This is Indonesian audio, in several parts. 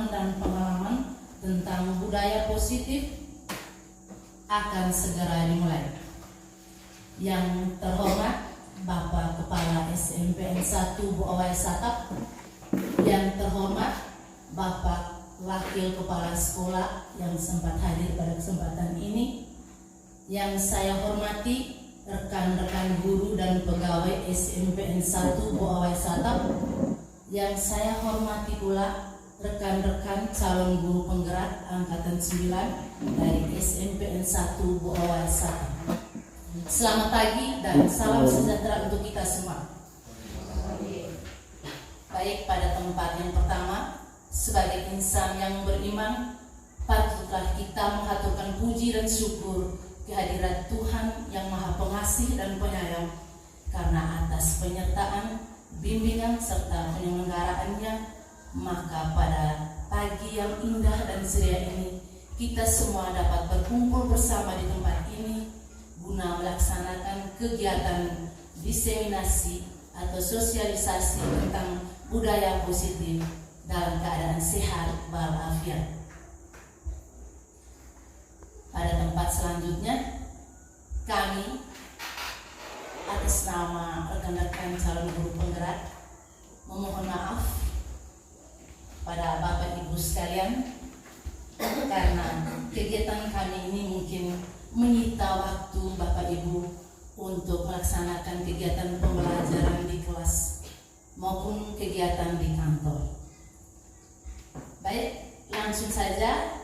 dan pengalaman tentang budaya positif akan segera dimulai. Yang terhormat Bapak Kepala SMPN 1 Bu Awai Satap, yang terhormat Bapak Wakil Kepala Sekolah yang sempat hadir pada kesempatan ini, yang saya hormati rekan-rekan guru dan pegawai SMPN 1 Bu Awai Satap, yang saya hormati pula rekan-rekan calon guru penggerak Angkatan 9 dari SMPN 1 Bu Awai Satap. Selamat pagi dan salam sejahtera untuk kita semua. Baik, pada tempat yang pertama, sebagai insan yang beriman, patutlah kita mengaturkan puji dan syukur kehadirat Tuhan yang Maha Pengasih dan Penyayang, karena atas penyertaan, bimbingan serta penyelenggaraannya, maka pada pagi yang indah dan ceria ini kita semua dapat berkumpul bersama di tempat ini guna melaksanakan kegiatan diseminasi atau sosialisasi tentang budaya positif dalam keadaan sehat walafiat. Pada tempat selanjutnya, kami atas nama rekan-rekan calon guru penggerak memohon maaf pada Bapak Ibu sekalian karena kegiatan kami ini mungkin menyita waktu Bapak Ibu untuk melaksanakan kegiatan pembelajaran di kelas maupun kegiatan di kantor. Baik, langsung saja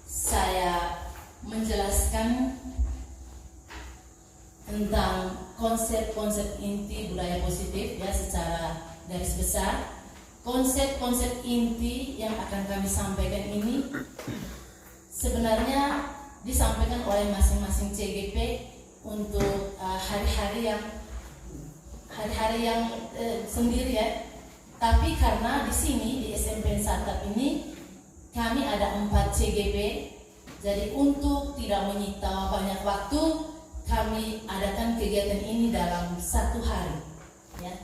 saya menjelaskan tentang konsep-konsep inti budaya positif ya secara garis besar. Konsep-konsep inti yang akan kami sampaikan ini sebenarnya disampaikan oleh masing-masing CGP untuk hari-hari yang sendiri ya. Tapi karena di sini di SMPN Satap ini kami ada 4 CGP, jadi untuk tidak menyita banyak waktu, kami adakan kegiatan ini dalam 1 hari. Ya.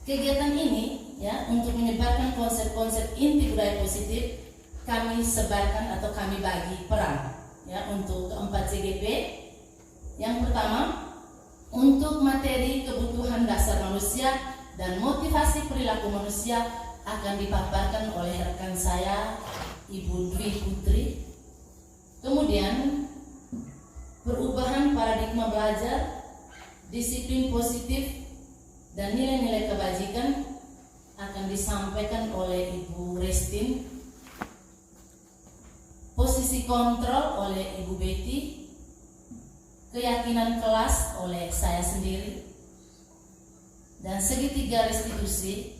Kegiatan ini ya untuk menyebarkan konsep-konsep inti budaya positif, kami sebarkan atau kami bagi peran ya untuk keempat CGP. Yang pertama, untuk materi kebutuhan dasar manusia dan motivasi perilaku manusia akan dipaparkan oleh rekan saya Ibu Dwi Putri. Kemudian perubahan paradigma belajar, disiplin positif dan nilai-nilai kebajikan akan disampaikan oleh Ibu Restin. Posisi kontrol oleh Ibu Betty. Keyakinan kelas oleh saya sendiri. Dan segitiga restitusi,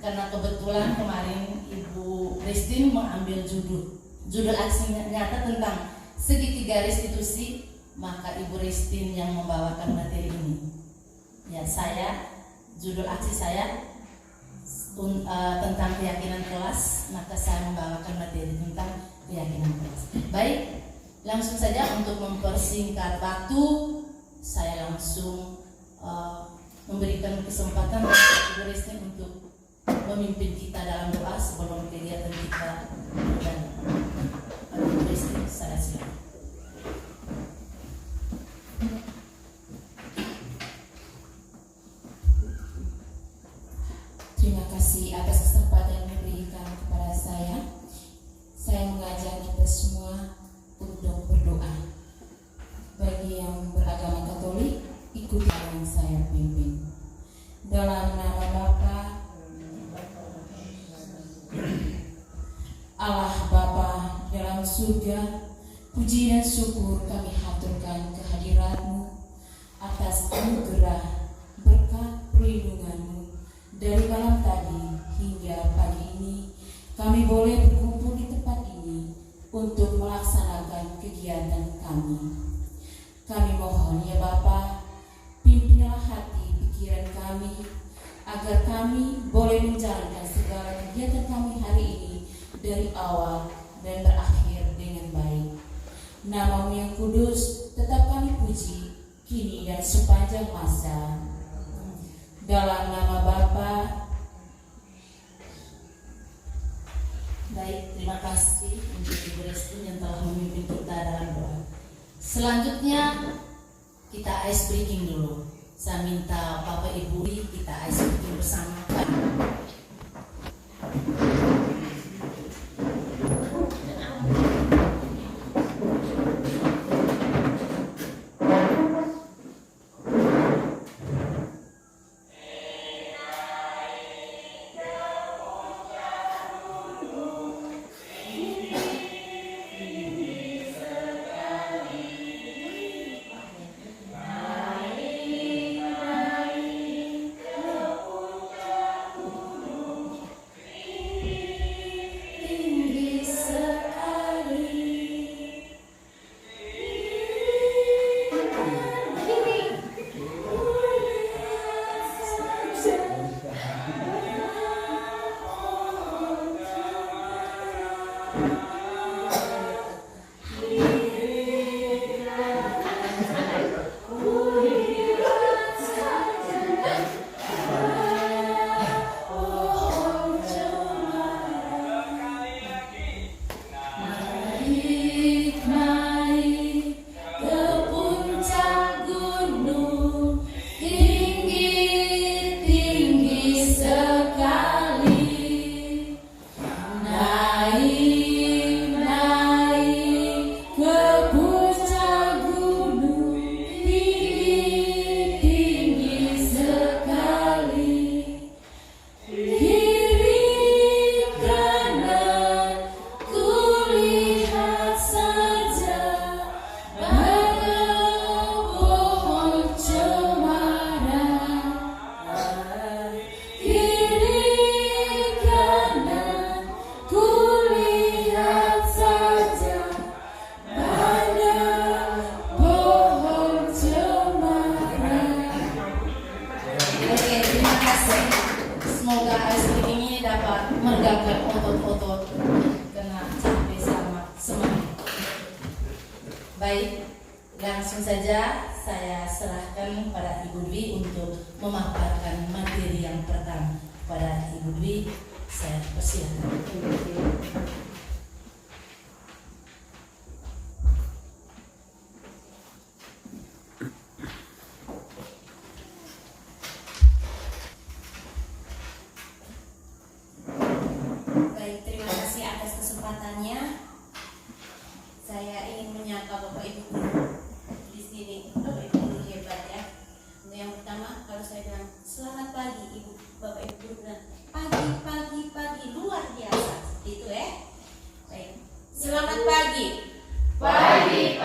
karena kebetulan kemarin Ibu Restin mengambil judul aksi nyata tentang segitiga restitusi, maka Ibu Restin yang membawakan materi ini. Ya, judul aksi saya tentang keyakinan kelas, maka saya membawakan materi tentang keyakinan kelas. Baik, langsung saja untuk mempersingkat waktu, saya langsung memberikan kesempatan Ibu Restin untuk memimpin kita dalam doa sebelum kegiatan kita berjalan. Ibu Restin, saya silakan. Terima kasih atas kesempatan yang diberikan kepada saya. Saya mengajak kita semua untuk berdoa. Bagi yang beragama Katolik, ikuti yang saya pimpin. Dalam nama Bapa, Allah Bapa dalam surga, puji dan syukur kami haturkan kehadirat-Mu atas anugerah berkat perlindungan-Mu. Dari malam tadi hingga pagi ini, kami boleh berkumpul di tempat ini untuk melaksanakan kegiatan kami. Kami mohon ya Bapa, pimpinlah hati pikiran kami, agar kami boleh menjalankan segala kegiatan kami hari ini dari awal dan berakhir dengan baik. Nama-Mu yang kudus tetap kami puji, kini dan sepanjang masa. Dalam nama Bapa Baik, terima kasih untuk Ibu Restu yang telah memimpin kita dalam doa. Selanjutnya kita ice breaking dulu. Saya minta Bapak Ibu kita ice breaking bersama. Baik, langsung saja saya serahkan pada Ibu Dwi untuk memaparkan materi yang pertama. Pada Ibu Dwi, saya persilakan. Baik, terima kasih atas kesempatannya. Saya ingin menyapa Bapak Ibu guru di sini. Bapak Ibu guru hebat ya. Untuk yang pertama, kalau saya bilang selamat pagi Ibu, Bapak Ibu guru bilang pagi luar biasa. Itu ya. Baik. Selamat pagi. Pagi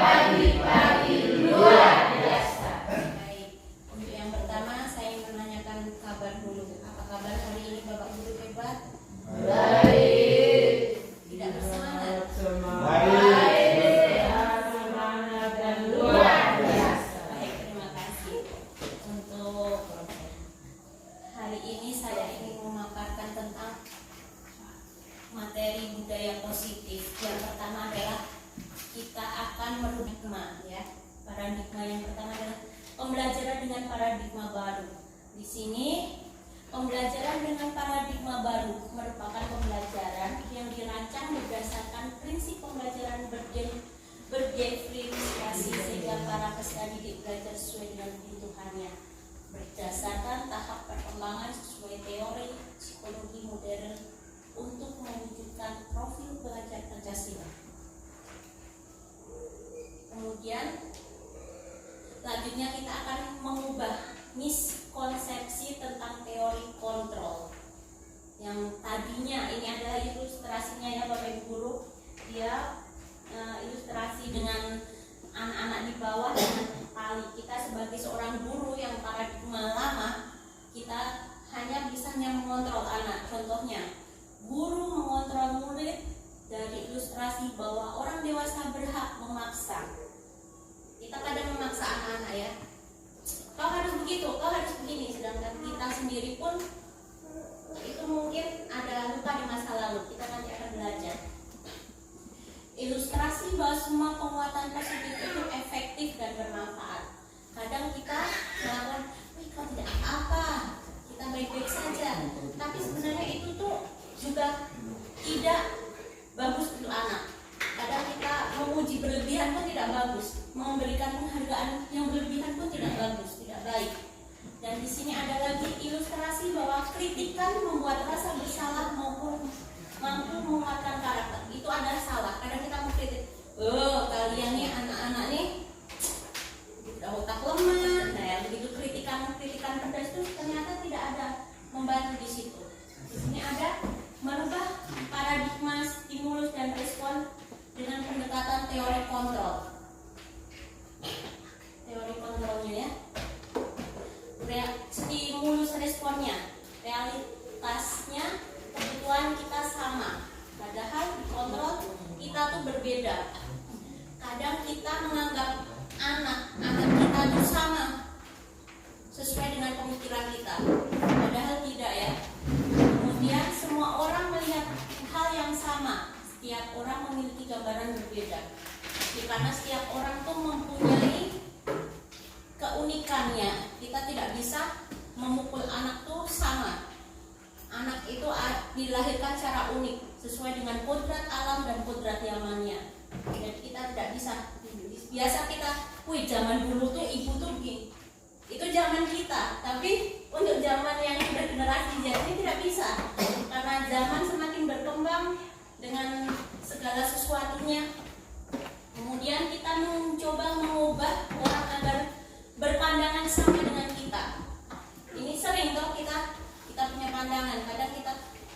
luar biasa. Baik. Untuk yang pertama, saya ingin menanyakan kabar dulu. Apa kabar hari ini Bapak Guru hebat? Baik. Tidak bersemangat. Materi budaya positif. Yang pertama adalah kita akan merubah ya. Paradigma yang pertama adalah pembelajaran dengan paradigma baru. Di sini pembelajaran dengan paradigma baru merupakan pembelajaran yang dirancang berdasarkan prinsip pembelajaran berdifferensiasi sehingga para peserta didik belajar sesuai dengan kebutuhannya berdasarkan tahap perkembangan sesuai teori psikologi modern untuk mewujudkan profil belajar Pancasila. Kemudian selanjutnya kita akan mengubah miskonsepsi tentang teori kontrol. Yang tadinya ini adalah ilustrasinya ya Bapak Ibu guru, dia ilustrasi dengan anak-anak di bawah dengan tali. Kita sebagai seorang guru yang paradigma lama, kita hanya bisa mengontrol anak. Contohnya, guru mengontrol murid dari ilustrasi bahwa orang dewasa berhak memaksa. Kita kadang memaksa anak-anak ya. Kau harus begitu, kau harus begini. Sedangkan kita sendiri pun itu mungkin ada luka di masa lalu. Kita nanti akan belajar. Ilustrasi bahwa semua penguatan positif itu efektif dan bermanfaat. Kadang kita melakukan, kau tidak apa-apa, kita baik-baik saja. Tapi sebenarnya itu tuh juga tidak berlebihan pun tidak bagus, memberikan penghargaan yang berlebihan pun tidak bagus, tidak baik. Dan di sini ada lagi ilustrasi bahwa kritikan membuat rasa bersalah maupun mampu menguatkan karakter. Itu adalah salah. Kadang kita mengkritik, kalian nih anak-anak nih udah otak lemah. Nah, yang begitu kritikan pedas itu ternyata tidak ada membantu di situ. Di sini ada merubah paradigma stimulus dan respon dengan pendekatan teori kontrol. Teori kontrolnya ya. Stimulus responnya, realitasnya kebutuhan kita sama, padahal di kontrol kita tuh berbeda. Kadang kita menganggap anak kita tuh sama, sesuai dengan pemikiran kita, padahal tidak ya. Kemudian semua orang melihat hal yang sama, setiap orang memiliki gambaran berbeda. Karena setiap orang tuh mempunyai keunikannya, kita tidak bisa memukul anak tuh sama. Anak itu dilahirkan secara unik, sesuai dengan kodrat alam dan kodrat zamannya. Jadi kita tidak bisa. Biasa kita, zaman dulu tuh ibu tuh begini. Itu zaman kita, tapi untuk zaman yang sudah generasi Z ini tidak bisa. Karena zaman semakin berkembang dengan segala sesuatunya. Kemudian kita mencoba mengubah orang agar berpandangan sama dengan kita. Ini sering toh kita punya pandangan. Kadang kita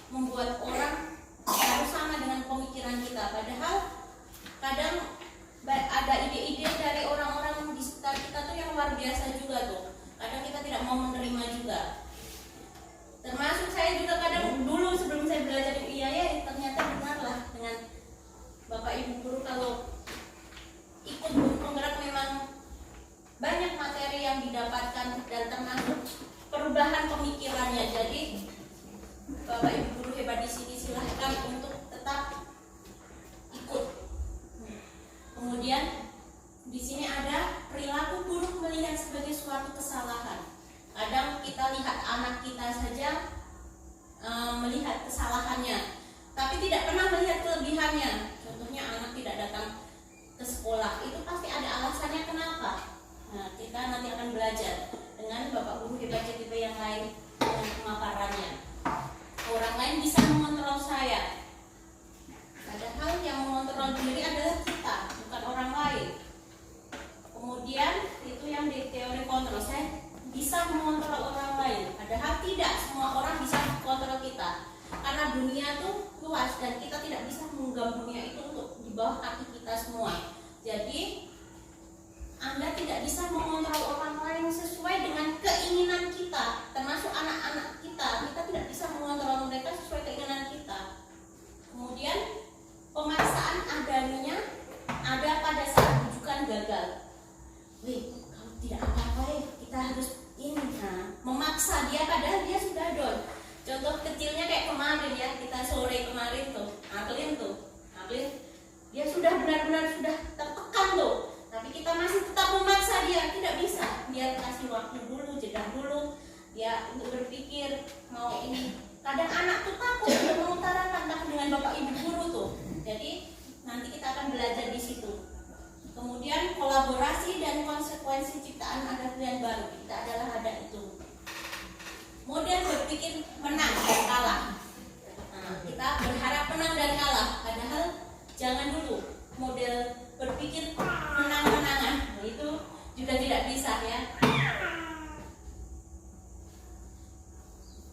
membuat orang harus sama dengan pemikiran kita. Padahal kadang ada ide-ide dari orang-orang di sekitar kita tuh yang luar biasa juga tuh. Kadang kita tidak mau menerima juga. Termasuk saya juga kadang dulu sebelum saya belajar di IAIA, ternyata benarlah dengan Bapak Ibu guru kalau ikut penggerak memang banyak materi yang didapatkan dan termasuk perubahan pemikirannya. Jadi Bapak Ibu guru hebat di sini silahkan untuk tetap ikut. Kemudian di sini ada perilaku buruk melihat sebagai suatu kesalahan. Kadang kita lihat anak kita saja melihat kesalahannya, tapi tidak pernah melihat kelebihannya. Contohnya anak tidak datang ke sekolah, itu pasti ada alasannya kenapa. Nah, kita nanti akan belajar dengan Bapak Guru hebat CTP yang lain dengan pemaparannya. Orang lain bisa mengontrol saya, padahal yang mengontrol diri adalah kita, bukan orang lain. Kemudian itu yang di teori kontrol, saya bisa mengontrol orang lain, padahal tidak semua orang bisa mengontrol kita. Karena dunia itu luas dan kita tidak bisa menggenggam dunia itu untuk di bawah kaki kita semua. Jadi Anda tidak bisa mengontrol orang lain sesuai dengan keinginan kita, termasuk anak-anak kita. Kita tidak bisa mengontrol mereka sesuai keinginan kita. Kemudian pemaksaan adanya ada pada saat rujukan gagal. Kalau tidak apa-apa kita harus ini. Nah, memaksa dia padahal dia sudah down. Contoh kecilnya kayak kemarin ya, kita sore kemarin tuh, Aklin dia sudah benar-benar sudah tertekan tuh. Tapi kita masih tetap memaksa dia, tidak bisa. Dia kasih waktu dulu, jeda dulu, dia untuk berpikir mau ini. Kadang anak tuh takut untuk mengutarakan dengan Bapak Ibu guru tuh. Jadi nanti kita akan belajar di situ. Kemudian kolaborasi dan konsekuensi ciptaan ada pilihan baru. Kita adalah ada itu. Model berpikir menang dan kalah. Nah, kita berharap menang dan kalah. Padahal jangan dulu model berpikir menang-menangan, itu juga tidak bisa ya.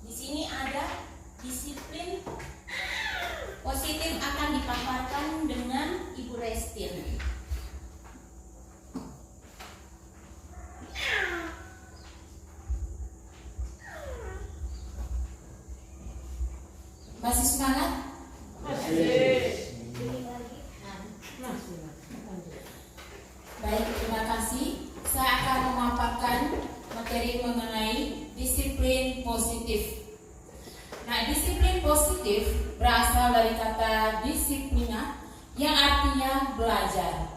Di sini ada disiplin positif akan dipaparkan dengan Ibu Restin. Masih semangat? Baik, terima kasih. Saya akan memaparkan materi mengenai disiplin positif. Nah, disiplin positif berasal dari kata disiplina yang artinya belajar.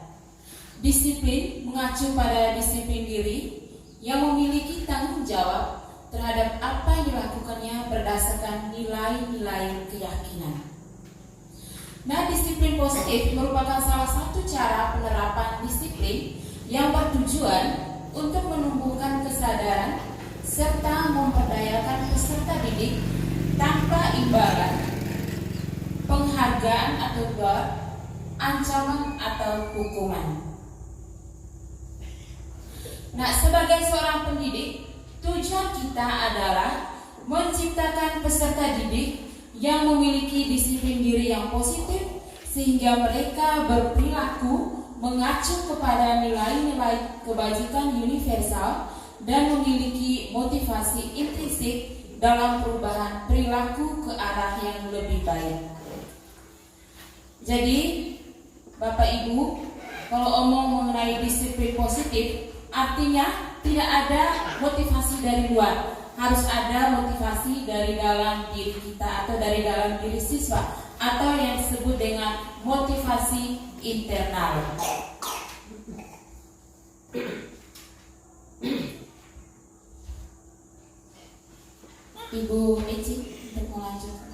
Disiplin mengacu pada disiplin diri yang memiliki tanggung jawab terhadap apa yang dilakukannya berdasarkan nilai-nilai keyakinan. Nah, disiplin positif merupakan salah satu cara penerapan disiplin yang bertujuan untuk menumbuhkan kesadaran serta memperdayakan peserta didik tanpa imbalan, penghargaan atau reward, ancaman atau hukuman. Nah, sebagai seorang pendidik, tujuan kita adalah menciptakan peserta didik yang memiliki disiplin diri yang positif sehingga mereka berperilaku mengacu kepada nilai-nilai kebajikan universal dan memiliki motivasi intrinsik dalam perubahan perilaku ke arah yang lebih baik. Jadi, Bapak Ibu, kalau omong mengenai disiplin positif, artinya tidak ada motivasi dari luar, harus ada motivasi dari dalam diri kita atau dari dalam diri siswa, atau yang disebut dengan motivasi internal. Ibu Eci untuk melanjutkan.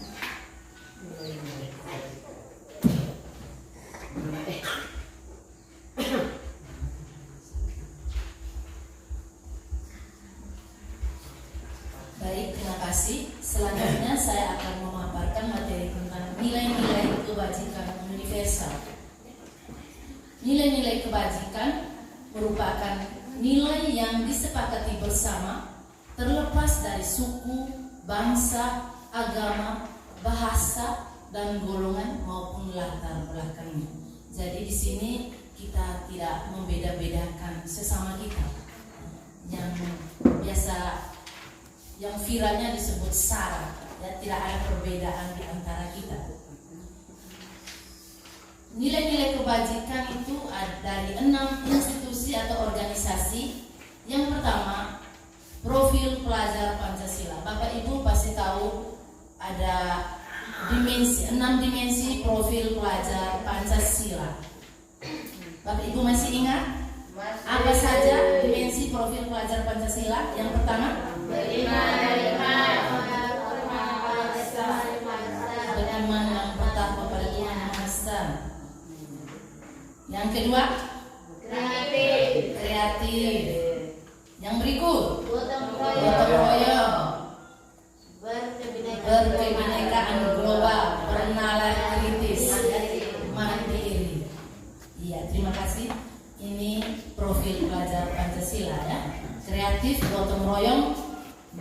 Baik, terima kasih. Selanjutnya saya akan memaparkan materi tentang nilai-nilai kebajikan universal. Nilai-nilai kebajikan merupakan nilai yang disepakati bersama terlepas dari suku, bangsa, agama, bahasa, dan golongan maupun latar belakangnya. Jadi di sini kita tidak membeda-bedakan sesama kita. Yang viralnya disebut SARA, ya, tidak ada perbedaan di antara kita. Nilai-nilai kebajikan itu ada dari 6 institusi atau organisasi. Yang pertama, profil pelajar Pancasila. Bapak Ibu pasti tahu ada 6 dimensi profil pelajar Pancasila. Bapak Ibu masih ingat? Apa saja dimensi profil pelajar Pancasila? Yang pertama, beriman yang bertakwa pada Tuhan Yang Maha Esa. Yang kedua, kreatif. Yang berikut, gotong royong, berkebinekaan global, bernalar kritis, mandiri. Iya, terima kasih. Ini profil pelajar Pancasila, ya. Kreatif, gotong royong,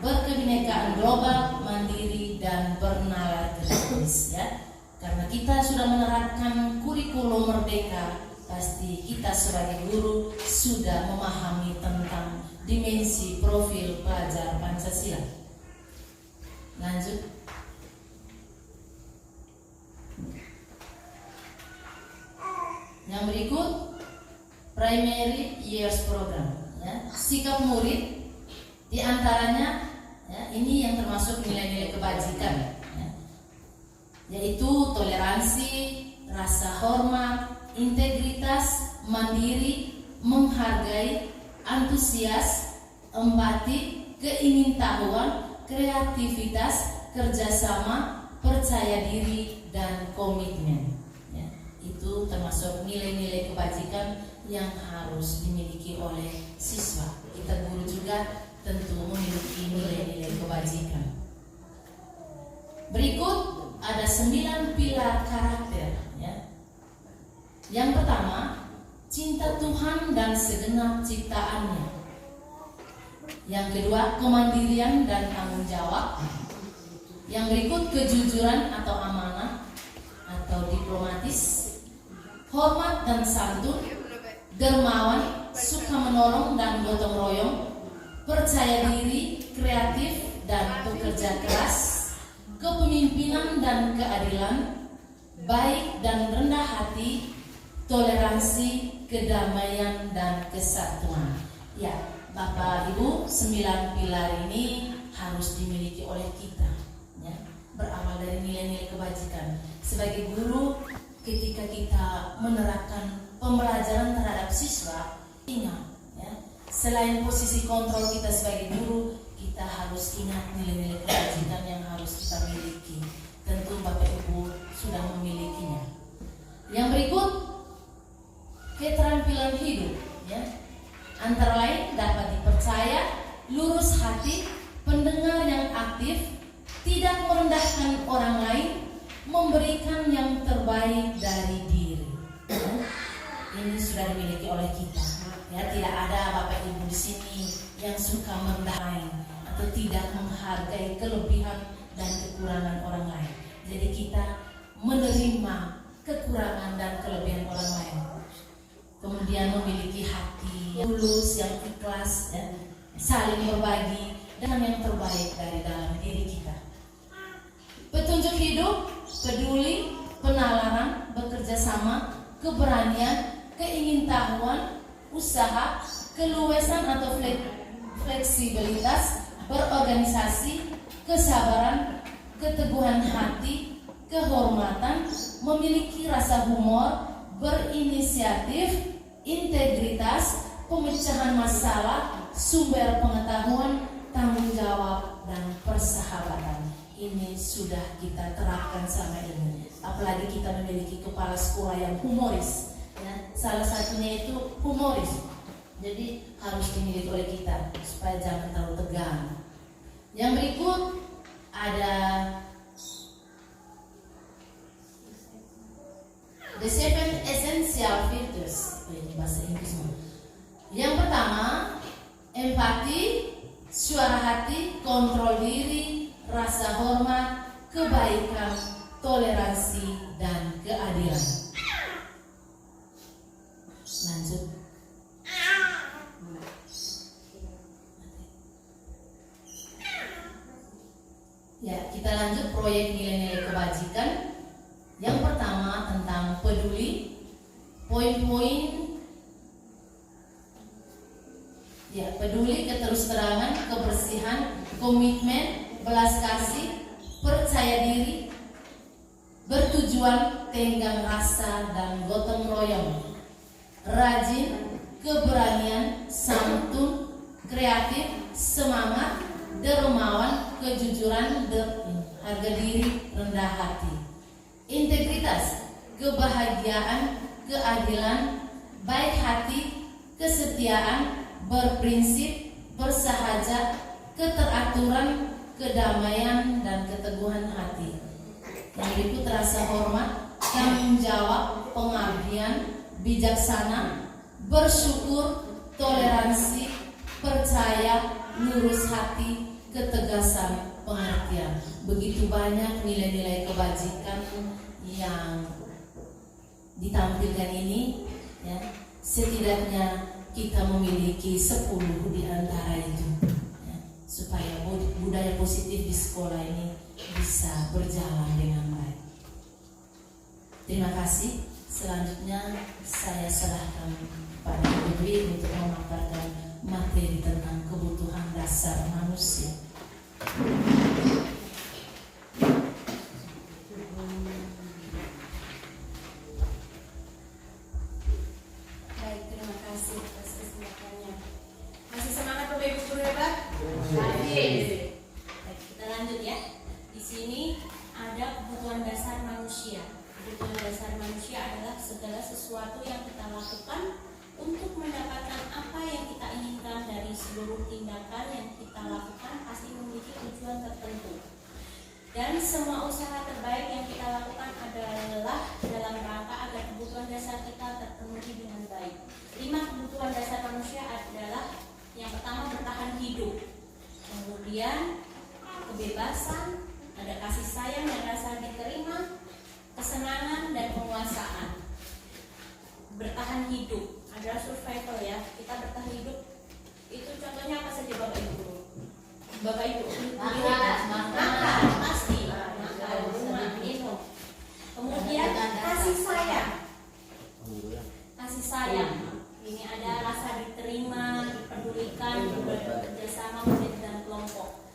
berkebinekaan global, mandiri, dan bernalar kritis, ya. Karena kita sudah menerapkan kurikulum merdeka, pasti kita sebagai guru sudah memahami tentang dimensi profil pelajar Pancasila. Lanjut. Yang berikut, primary years program, ya. Sikap murid diantaranya, ya, ini yang termasuk nilai-nilai kebajikan, ya, yaitu toleransi, rasa hormat, integritas, mandiri, menghargai, antusias, empati, keingintahuan, kreativitas, kerjasama, percaya diri, dan komitmen. Ya, itu termasuk nilai-nilai kebajikan yang harus dimiliki oleh siswa. Kita guru juga tentu memiliki nilai-nilai kebajikan. Berikut ada 9 pilar karakter, ya. Yang pertama, cinta Tuhan dan segenap ciptaannya. Yang kedua, kemandirian dan tanggung jawab. Yang berikut, kejujuran atau amanah atau diplomatis, hormat dan santun, dermawan, suka menolong dan gotong royong, percaya diri, kreatif dan bekerja keras, kepemimpinan dan keadilan, baik dan rendah hati, toleransi, kedamaian dan kesatuan. Ya, Bapak Ibu, 9 pilar ini harus dimiliki oleh kita, ya. Berawal dari nilai-nilai kebajikan. Sebagai guru, ketika kita menerapkan pembelajaran terhadap siswa, ingat, ya, selain posisi kontrol kita sebagai guru, kita harus ingat nilai-nilai kebajikan yang harus kita miliki. Tentu Bapak Ibu sudah memilikinya. terbaik dari diri. Ini sudah dimiliki oleh kita. Ya, tidak ada Bapak Ibu di sini yang suka merendahkan atau tidak menghargai kelebihan dan kekurangan orang lain. Jadi kita menerima kekurangan dan kelebihan orang lain. Kemudian memiliki hati yang tulus, yang ikhlas, ya, saling berbagi dengan yang terbaik dari dalam diri kita. Petunjuk hidup, peduli, penalaran, bekerja sama, keberanian, keingintahuan, usaha, keluasan atau fleksibilitas, berorganisasi, kesabaran, keteguhan hati, kehormatan, memiliki rasa humor, berinisiatif, integritas, pemecahan masalah, sumber pengetahuan, tanggung jawab, dan persahabatan. Ini sudah kita terapkan sama ini. Apalagi kita memiliki kepala sekolah yang humoris, ya. Salah satunya itu humoris. Jadi harus dimiliki oleh kita supaya jangan terlalu tegang. Yang berikut ada the seven essential virtues. Ini bahasa Inggris. Yang pertama, empati, suara hati, kontrol diri, rasa hormat, kebaikan, toleransi, dan keadilan. Lanjut. Ya, kita lanjut proyek nilai-nilai kebajikan. Yang pertama tentang peduli. Poin-poin. Ya, peduli, keterus-terangan, kebersihan, komitmen, belas kasih, percaya diri, bertujuan, tenggang rasa, dan gotong royong, rajin, keberanian, santun, kreatif, semangat, dermawan, kejujuran, harga diri, rendah hati, integritas, kebahagiaan, keadilan, baik hati, kesetiaan, berprinsip, bersahaja, keteraturan, kedamaian, dan keteguhan hati. Yang berikut rasa hormat, tanggung jawab, pengabdian, bijaksana, bersyukur, toleransi, percaya, lurus hati, ketegasan, pengertian. Begitu banyak nilai-nilai kebajikan yang ditampilkan ini, ya. Setidaknya kita memiliki 10 di antara itu, ya, supaya budaya positif di sekolah ini bisa berjalan dengan baik. Terima kasih. Selanjutnya saya serahkan pada Ibu Dwi untuk memaparkan materi tentang kebutuhan dasar manusia. Baik, terima kasih atas kesempatannya. Masih semangat Bapak Ibu guru hebat? Baik, kita lanjut ya. Di sini ada kebutuhan dasar manusia. Kebutuhan dasar manusia adalah segala sesuatu yang kita lakukan untuk mendapatkan apa yang kita inginkan. Dari seluruh tindakan yang kita lakukan pasti memiliki tujuan tertentu. Dan semua usaha terbaik yang kita lakukan adalah dalam rangka agar kebutuhan dasar kita terpenuhi dengan baik. 5 kebutuhan dasar manusia adalah yang pertama bertahan hidup, kemudian kebebasan, ada kasih sayang dan rasa diterima, kesenangan dan penguasaan. Bertahan hidup adalah survival ya. Kita bertahan hidup itu contohnya apa saja Bapak Ibu? Bapak Ibu makan pasti, makan, rumah, minum. Kemudian kasih sayang. Kasih sayang ini ada rasa diterima, dipedulikan, bekerja sama dalam kelompok.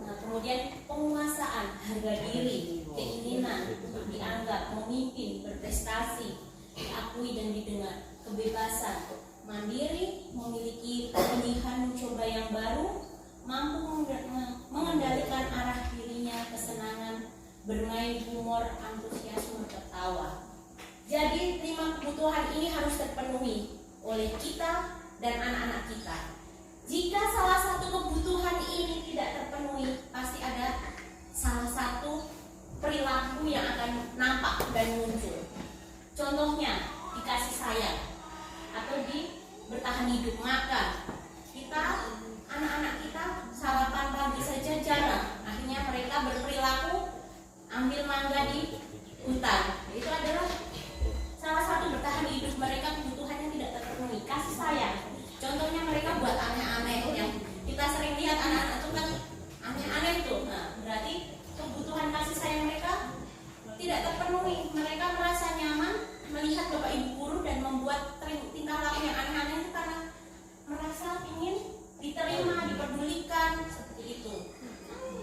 Nah, kemudian penguasaan, harga diri, keinginan untuk dianggap, memimpin, berprestasi, diakui dan didengar. Kebebasan, mandiri, memiliki pilihan mencoba yang baru, mampu mengendalikan arah dirinya, kesenangan, bermain humor, antusiasme, tertawa. Jadi 5 kebutuhan ini harus terpenuhi oleh kita dan anak-anak kita. Jika salah satu kebutuhan ini tidak terpenuhi, pasti ada salah satu perilaku yang akan nampak dan muncul. Contohnya di kasih sayang atau di bertahan hidup. Maka kita, anak-anak kita sarapan pagi saja jarang, akhirnya mereka berperilaku ambil mangga di hutan. Itu adalah salah satu bertahan hidup mereka, kebutuhannya tidak terpenuhi. Kasih sayang, contohnya mereka buat aneh-aneh yang kita sering lihat anak-anak itu kan aneh-aneh tuh. Nah, berarti kebutuhan kasih sayang mereka tidak terpenuhi. Mereka merasa nyaman melihat bapak ibu guru dan membuat tingkah laku yang aneh-aneh itu karena merasa ingin diterima, dipedulikan, seperti itu.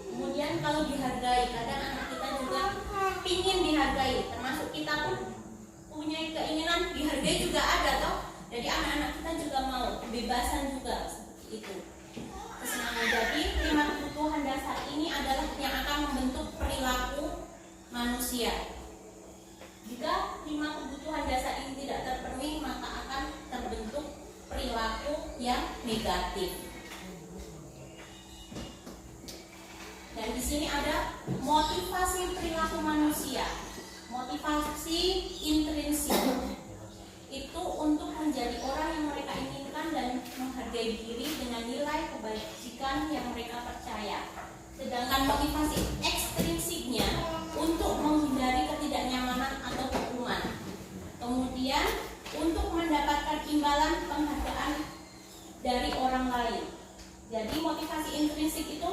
Kemudian kalau dihargai, kadang anak kita juga ingin dihargai, termasuk kita pun punya keinginan dihargai juga ada toh. Jadi anak-anak kita juga mau kebebasan juga, seperti itu. Kesenangan. Jadi 5 kebutuhan dasar ini adalah yang akan membentuk perilaku manusia. Jika 5 kebutuhan dasar ini tidak terpenuhi, maka akan terbentuk perilaku yang negatif. Dan di sini ada motivasi perilaku manusia. Motivasi intrinsik itu untuk menjadi orang yang mereka inginkan dan menghargai diri dengan nilai kebajikan yang mereka percaya. Sedangkan motivasi ekstrinsiknya untuk menghindari ketidaknyamanan atau hukuman. Kemudian untuk mendapatkan imbalan penghargaan dari orang lain. Jadi motivasi intrinsik itu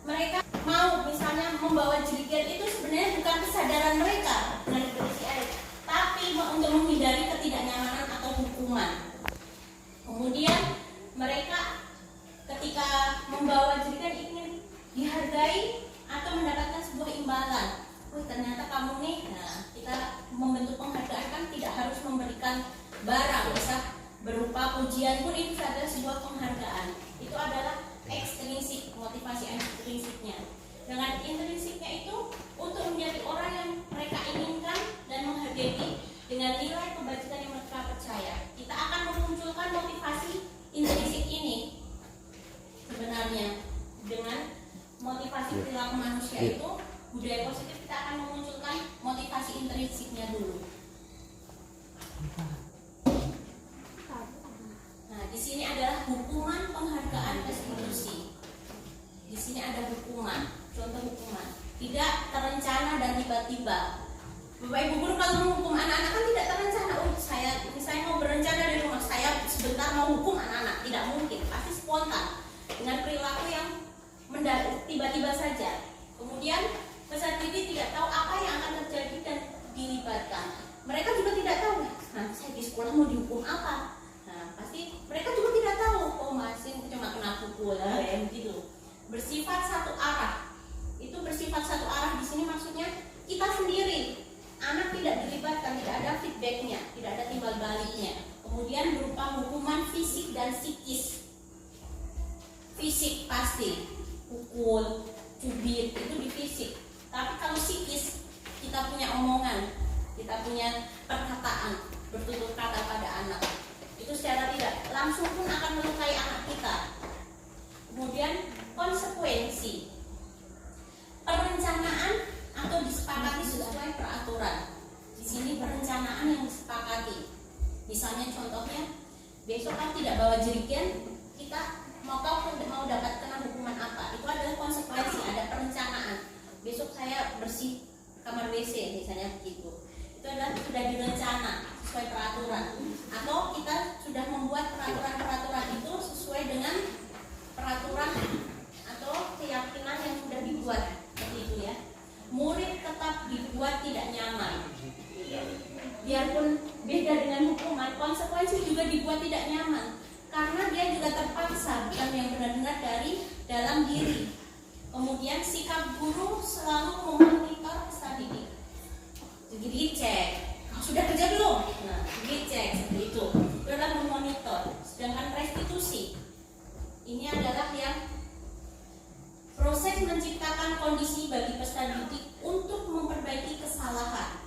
mereka mau misalnya membawa jerigen itu sebenarnya bukan kesadaran mereka dengan berisi air, tapi untuk menghindari ketidaknyamanan atau hukuman. Kemudian mereka ketika membawa jerigen ingin dihargai atau mendapatkan sebuah imbalan. Ternyata kamu nih, nah kita membentuk penghargaan kan tidak harus memberikan barang, bisa berupa pujian pun itu adalah sebuah penghargaan. Itu adalah ekstrinsik, motivasi ekstrinsiknya. Dengan intrinsiknya itu untuk menjadi orang yang mereka inginkan dan menghargai dengan nilai kebajikan yang mereka percaya. Kita akan memunculkan motivasi intrinsik ini sebenarnya dengan motivasi perilaku manusia itu. Budaya positif kita akan memunculkan motivasi intrinsiknya dulu. Nah, di sini adalah hukuman, penghargaan, restitusi. Di sini ada hukuman, contoh hukuman. Tidak terencana dan tiba-tiba. Bapak Ibu guru kalau menghukum anak-anak kan tidak terencana. Saya misalnya mau berencana di rumah, saya sebentar mau hukum anak-anak, tidak mungkin, pasti spontan dengan perilaku yang tiba-tiba saja. Kemudian peserta didik tidak tahu apa yang akan terjadi dan dilibatkan. Mereka juga tidak tahu, nah saya di sekolah mau dihukum apa. Nah pasti mereka juga tidak tahu, oh masih cuma kena pukul, gitu. Bersifat satu arah. Itu bersifat satu arah di sini maksudnya kita sendiri. Anak tidak dilibatkan, tidak ada feedbacknya, tidak ada timbal baliknya. Kemudian berupa hukuman fisik dan psikis. Fisik pasti, pukul, cubit itu di fisik. Tapi kalau psikis, kita punya omongan, kita punya perkataan, bertutur kata pada anak. Itu secara tidak langsung pun akan melukai anak kita. Kemudian konsekuensi, perencanaan atau disepakati sesuai peraturan. Di sini perencanaan yang disepakati. Misalnya contohnya, besok kan tidak bawa jerigen, kita mau dapat kena hukuman apa? Itu adalah konsekuensi, ada perencanaan. Besok saya bersih kamar WC misalnya begitu. Itu adalah sudah direncana sesuai peraturan. Atau kita sudah membuat peraturan-peraturan itu sesuai dengan peraturan atau keyakinan yang sudah dibuat seperti itu ya. Murid tetap dibuat tidak nyaman. Biarpun beda dengan hukuman, konsekuensi juga dibuat tidak nyaman. Karena dia juga terpaksa, bukan yang benar-benar dari dalam diri. Kemudian sikap guru selalu memonitor peserta didik. Jadi dicek, sudah kerja belum? Nah, dicek seperti itu. Itu adalah memonitor. Sedangkan restitusi, ini adalah yang proses menciptakan kondisi bagi peserta didik untuk memperbaiki kesalahan.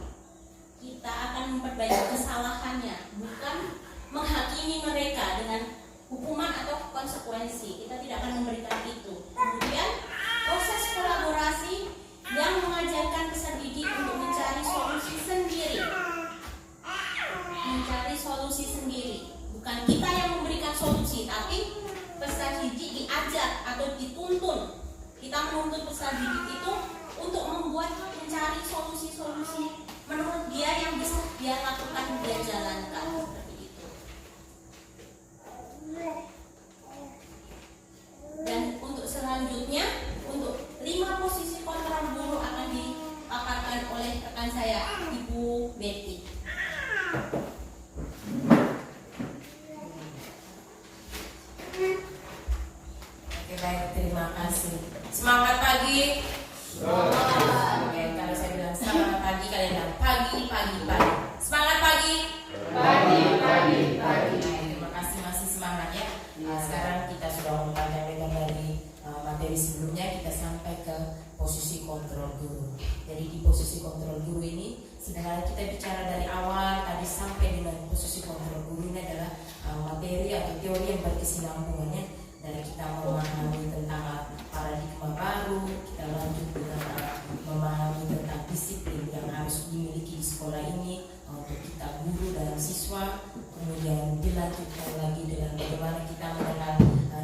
Kita akan memperbaiki kesalahannya, bukan menghakimi mereka dengan hukuman atau konsekuensi. Kita tidak akan memberikan itu. Kemudian proses kolaborasi yang mengajarkan peserta didik untuk mencari solusi sendiri. Mencari solusi sendiri. Bukan kita yang memberikan solusi, tapi peserta didik diajar atau dituntun. Kita menuntut peserta didik itu untuk mencari solusi-solusi menurut dia yang bisa dia lakukan, dia jalankan, seperti itu. Dan untuk selanjutnya, untuk 5 posisi kontrol guru akan dipaparkan oleh rekan saya, Ibu Betty. Oke, baik, terima kasih. Semangat pagi. Oke, kalau saya bilang semangat pagi, kalian bilang pagi. Semangat pagi. Baik, terima kasih, masih semangat ya. Sekarang kita sudah mempanjang lebar dari materi sebelumnya, kita sampai ke posisi kontrol guru. Jadi di posisi kontrol guru ini sebenarnya kita bicara dari awal tadi sampai dengan posisi kontrol guru ini adalah materi atau teori yang berkesinambungannya. Dari kita memahami tentang paradigma baru, kita lanjut dengan memahami tentang disiplin yang harus dimiliki di sekolah ini untuk kita guru dan siswa. Kemudian dilanjutkan lagi dengan bagaimana kita mengenal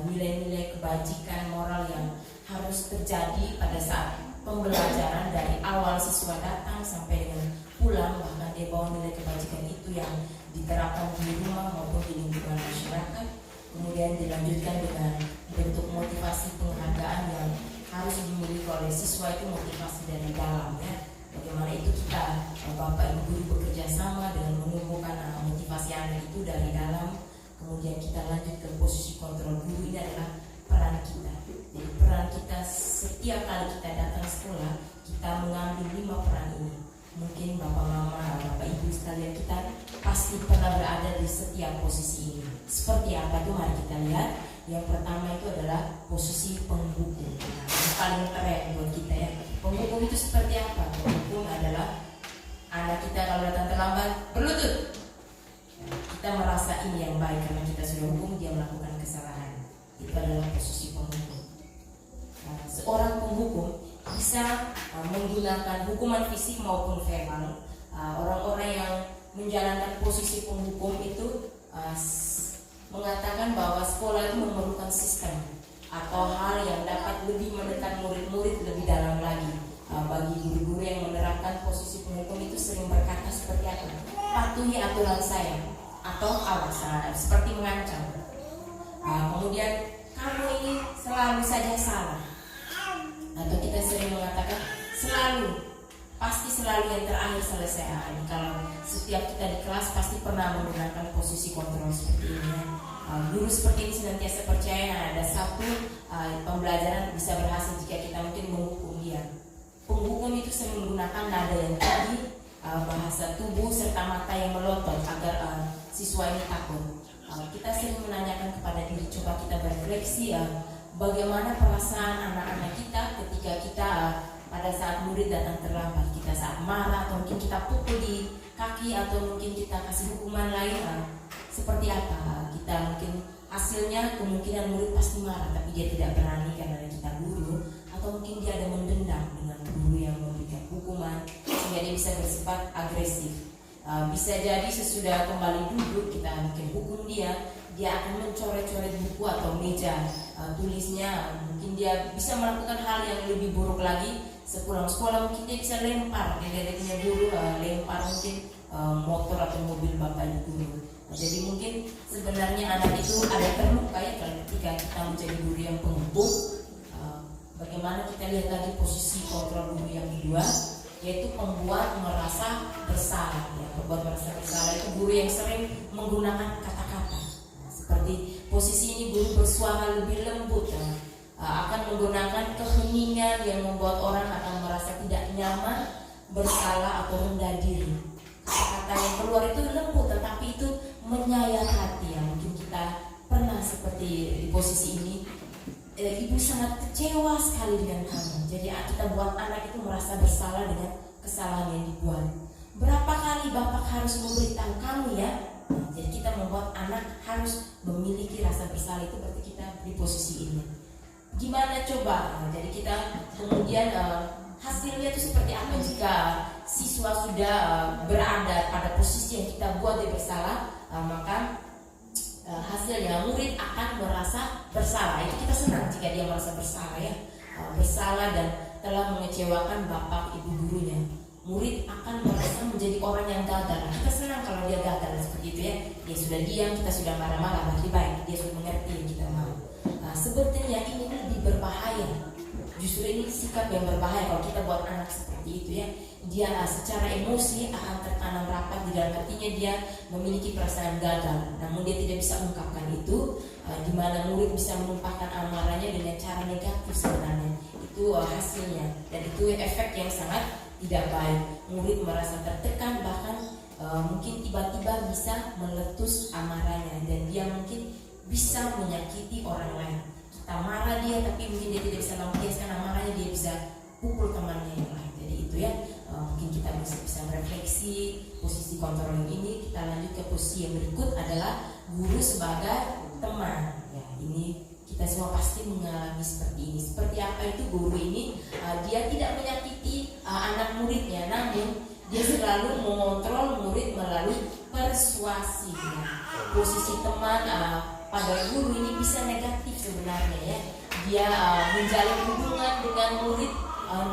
nilai-nilai kebajikan moral yang harus terjadi pada saat pembelajaran dari awal siswa datang sampai dengan pulang, bahkan dia bawa nilai kebajikan itu yang diterapkan di rumah maupun di lingkungan masyarakat. Kemudian dilanjutkan dengan bentuk motivasi penghargaan yang harus dimiliki oleh siswa, itu motivasi dari dalam ya. Bagaimana itu kita Bapak Ibu guru bekerja sama dengan menumbuhkan motivasi anak itu dari dalam. Kemudian kita lanjut ke posisi kontrol guru, ini adalah peran kita. Jadi peran kita setiap kali kita datang sekolah, kita mengambil 5 peran ini. Mungkin Bapak Mama, Bapak Ibu sekalian, kita pasti pernah berada di setiap posisi ini. Seperti apa itu mari kita lihat. Yang pertama itu adalah posisi penghukum. Nah, ini paling keren buat kita ya. Penghukum itu seperti apa? Penghukum adalah anak kita kalau datang terlambat berlutut. Kita merasa ini yang baik karena kita sudah hukum, dia melakukan kesalahan. Itu adalah posisi penghukum. Nah, seorang penghukum bisa menggunakan hukuman fisik maupun verbal. Orang-orang yang menjalankan posisi penghukum itu mengatakan bahwa sekolah itu memerlukan sistem atau hal yang dapat lebih mendekat murid-murid lebih dalam lagi. Bagi guru-guru yang menerapkan posisi penghukum itu sering berkata seperti apa? Patuhi aturan saya atau awas, seperti mengancam. Kemudian kamu ini selalu saja salah. Atau kita sering mengatakan pasti selalu yang terakhir selesai. Kalau setiap kita di kelas pasti pernah menggunakan posisi kontrol seperti ini. Guru seperti ini senantiasa percaya ada satu pembelajaran bisa berhasil jika kita mungkin menghukum dia. Penghukum itu sering menggunakan nada yang tinggi, bahasa tubuh serta mata yang melotot agar siswa ini takut. Kita sering menanyakan kepada diri, coba kita berefleksi bagaimana perasaan anak-anak kita ketika kita pada saat murid datang terlambat, kita saat marah atau mungkin kita pukul di kaki atau mungkin kita kasih hukuman lain, seperti apa? Kita mungkin hasilnya kemungkinan murid pasti marah tapi dia tidak berani karena kita guru, atau mungkin dia ada mendendam dengan guru yang memberikan hukuman sehingga dia bisa bersifat agresif. Bisa jadi sesudah kembali duduk kita mungkin hukum dia akan mencoret-coret buku atau meja tulisnya, mungkin dia bisa melakukan hal yang lebih buruk lagi. Sepulang sekolah mungkin dia bisa lempar dedeknya guru, lempar mungkin motor atau mobil bapak guru. Jadi mungkin sebenarnya anak itu ada terluka ya kalau ketika kita menjadi guru yang penghukum. Bagaimana kita lihat lagi posisi kontrol guru yang kedua, yaitu membuat merasa bersalah. Ya, membuat merasa bersalah itu guru yang sering menggunakan kata-kata. Seperti posisi ini guru bersuara lebih lembut, akan menggunakan keheningan yang membuat orang akan merasa tidak nyaman, bersalah atau rendah diri. Kata-kata yang keluar itu lembut, tetapi itu menyayat hati. Ya, mungkin kita pernah seperti di posisi ini. Ibu sangat kecewa sekali dengan kamu. Jadi kita buat anak itu merasa bersalah dengan kesalahan yang dibuat. Berapa kali bapak harus memberitahu kamu ya? Jadi kita membuat anak harus memiliki rasa bersalah, itu berarti kita di posisi ini. Gimana coba? Jadi kita kemudian hasilnya itu seperti apa jika siswa sudah berada pada posisi yang kita buat dia bersalah, maka hasilnya murid akan merasa bersalah. Itu kita senang jika dia merasa bersalah ya, bersalah dan telah mengecewakan bapak ibu gurunya. Murid akan merasa menjadi orang yang gagal. Kita senang kalau dia gagal seperti itu ya. Dia sudah diam, kita sudah marah-marah, berarti baik, dia sudah mengerti yang kita mau. Sebetulnya ini lebih berbahaya. Justru ini sikap yang berbahaya kalau kita buat anak seperti itu ya. Dia secara emosi akan tertanam rapat di dalam hatinya, dia memiliki perasaan gagal. Namun dia tidak bisa ungkapkan itu, di mana murid bisa menumpahkan amarahnya dengan cara negatif sebenarnya. Itu hasilnya, dan itu efek yang sangat tidak baik. Murid merasa tertekan, bahkan mungkin tiba-tiba bisa meletus amarahnya, dan dia mungkin bisa menyakiti orang lain. Kita marah dia, tapi mungkin dia tidak bisa melampiaskan amarahnya, dia bisa pukul temannya yang lain. Jadi itu ya, mungkin kita bisa merefleksi posisi kontrol ini. Kita lanjut ke posisi yang berikut adalah guru sebagai teman. Ya, ini kita semua pasti mengalami seperti ini. Seperti apa itu guru ini? Dia tidak menyakiti anak muridnya, namun dia selalu mengontrol murid melalui persuasi. Posisi teman pada guru ini bisa negatif sebenarnya ya. Dia menjalin hubungan dengan murid,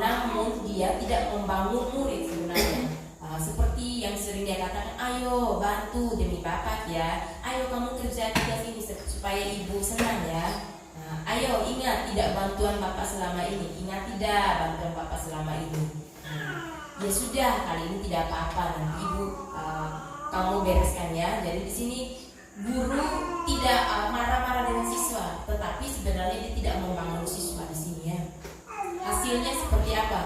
namun dia tidak membangun murid sebenarnya. Seperti yang sering dia katakan, ayo bantu demi bapak ya, ayo kamu kerja tugas ini supaya ibu senang ya. Ayo ingat tidak bantuan bapak selama ini, ingat tidak bantuan bapak selama ini. Ya sudah, kali ini tidak apa-apa, nanti ibu kamu bereskan ya. Jadi di sini guru tidak marah-marah dengan siswa, tetapi sebenarnya dia tidak membangun siswa di sini ya. Hasilnya seperti apa?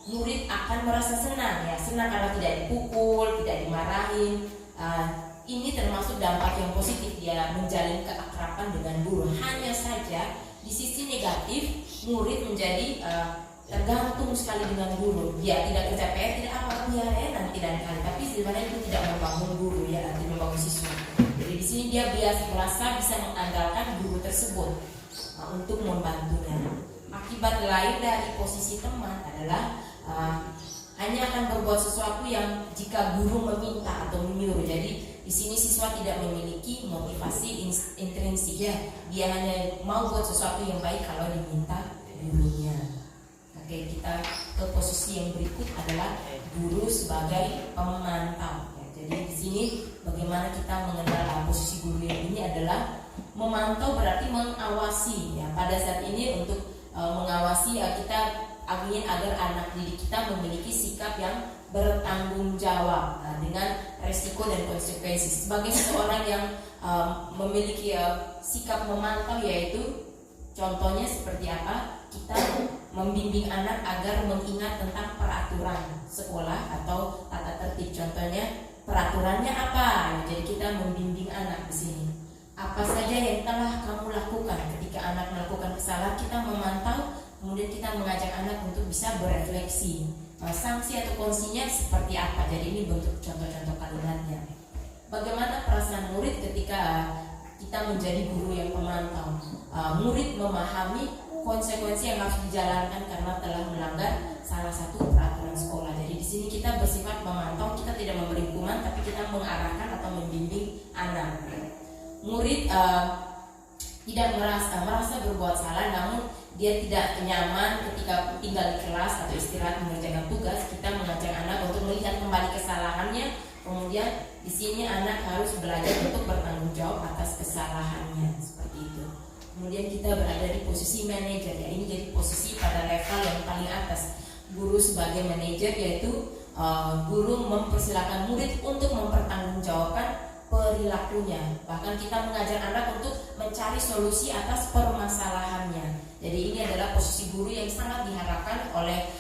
Murid akan merasa senang ya, senang karena tidak dipukul, tidak dimarahin. Ini termasuk dampak yang positif, dia menjalin keakraban dengan guru. Hanya saja di sisi negatif, murid menjadi tergantung sekali dengan guru. Dia tidak kerja PR, tidak apa, biar nanti dan kali. Tapi sebenarnya itu tidak membangun guru ya, nanti membangun siswa. Jadi di sini dia merasa bisa mengandalkan guru tersebut untuk membantunya. Akibat lain dari posisi teman adalah hanya akan berbuat sesuatu yang jika guru meminta atau menyuruh. Jadi di sini siswa tidak memiliki motivasi intrinsik ya. Dia hanya mau buat sesuatu yang baik kalau diminta gurunya. Oke, kita ke posisi yang berikut adalah guru sebagai pemantau. Ya, jadi di sini bagaimana kita mengenal posisi guru yang ini adalah memantau, berarti mengawasi. Ya, pada saat ini untuk mengawasi kita ingin agar anak didik kita memiliki sikap yang bertanggung jawab dengan resiko dan konsekuensi. Sebagai seseorang yang memiliki sikap memantau, yaitu contohnya seperti apa? Kita membimbing anak agar mengingat tentang peraturan sekolah atau tata tertib. Contohnya peraturannya apa? Jadi kita membimbing anak di sini. Apa saja yang telah kamu lakukan ketika anak melakukan kesalahan, kita memantau, kemudian kita mengajak anak untuk bisa berefleksi. Sanksi atau kondisinya seperti apa? Jadi ini bentuk contoh-contoh kalimatnya. Bagaimana perasaan murid ketika kita menjadi guru yang pemantau? Murid memahami konsekuensi yang harus dijalankan karena telah melanggar salah satu peraturan sekolah. Jadi di sini kita bersifat memantau, kita tidak memberi hukuman, tapi kita mengarahkan atau membimbing anak. Murid tidak merasa berbuat salah, namun dia tidak nyaman ketika tinggal di kelas atau istirahat mengerjakan tugas. Kita mengajak anak untuk melihat kembali kesalahannya. Kemudian di sini anak harus belajar untuk bertanggung jawab atas kesalahannya, seperti itu. Kemudian kita berada di posisi manajer ya. Ini jadi posisi pada level yang paling atas. Guru sebagai manajer, yaitu guru mempersilakan murid untuk mempertanggungjawabkan perilakunya. Bahkan kita mengajar anak untuk mencari solusi atas permasalahannya. Jadi ini adalah posisi guru yang sangat diharapkan oleh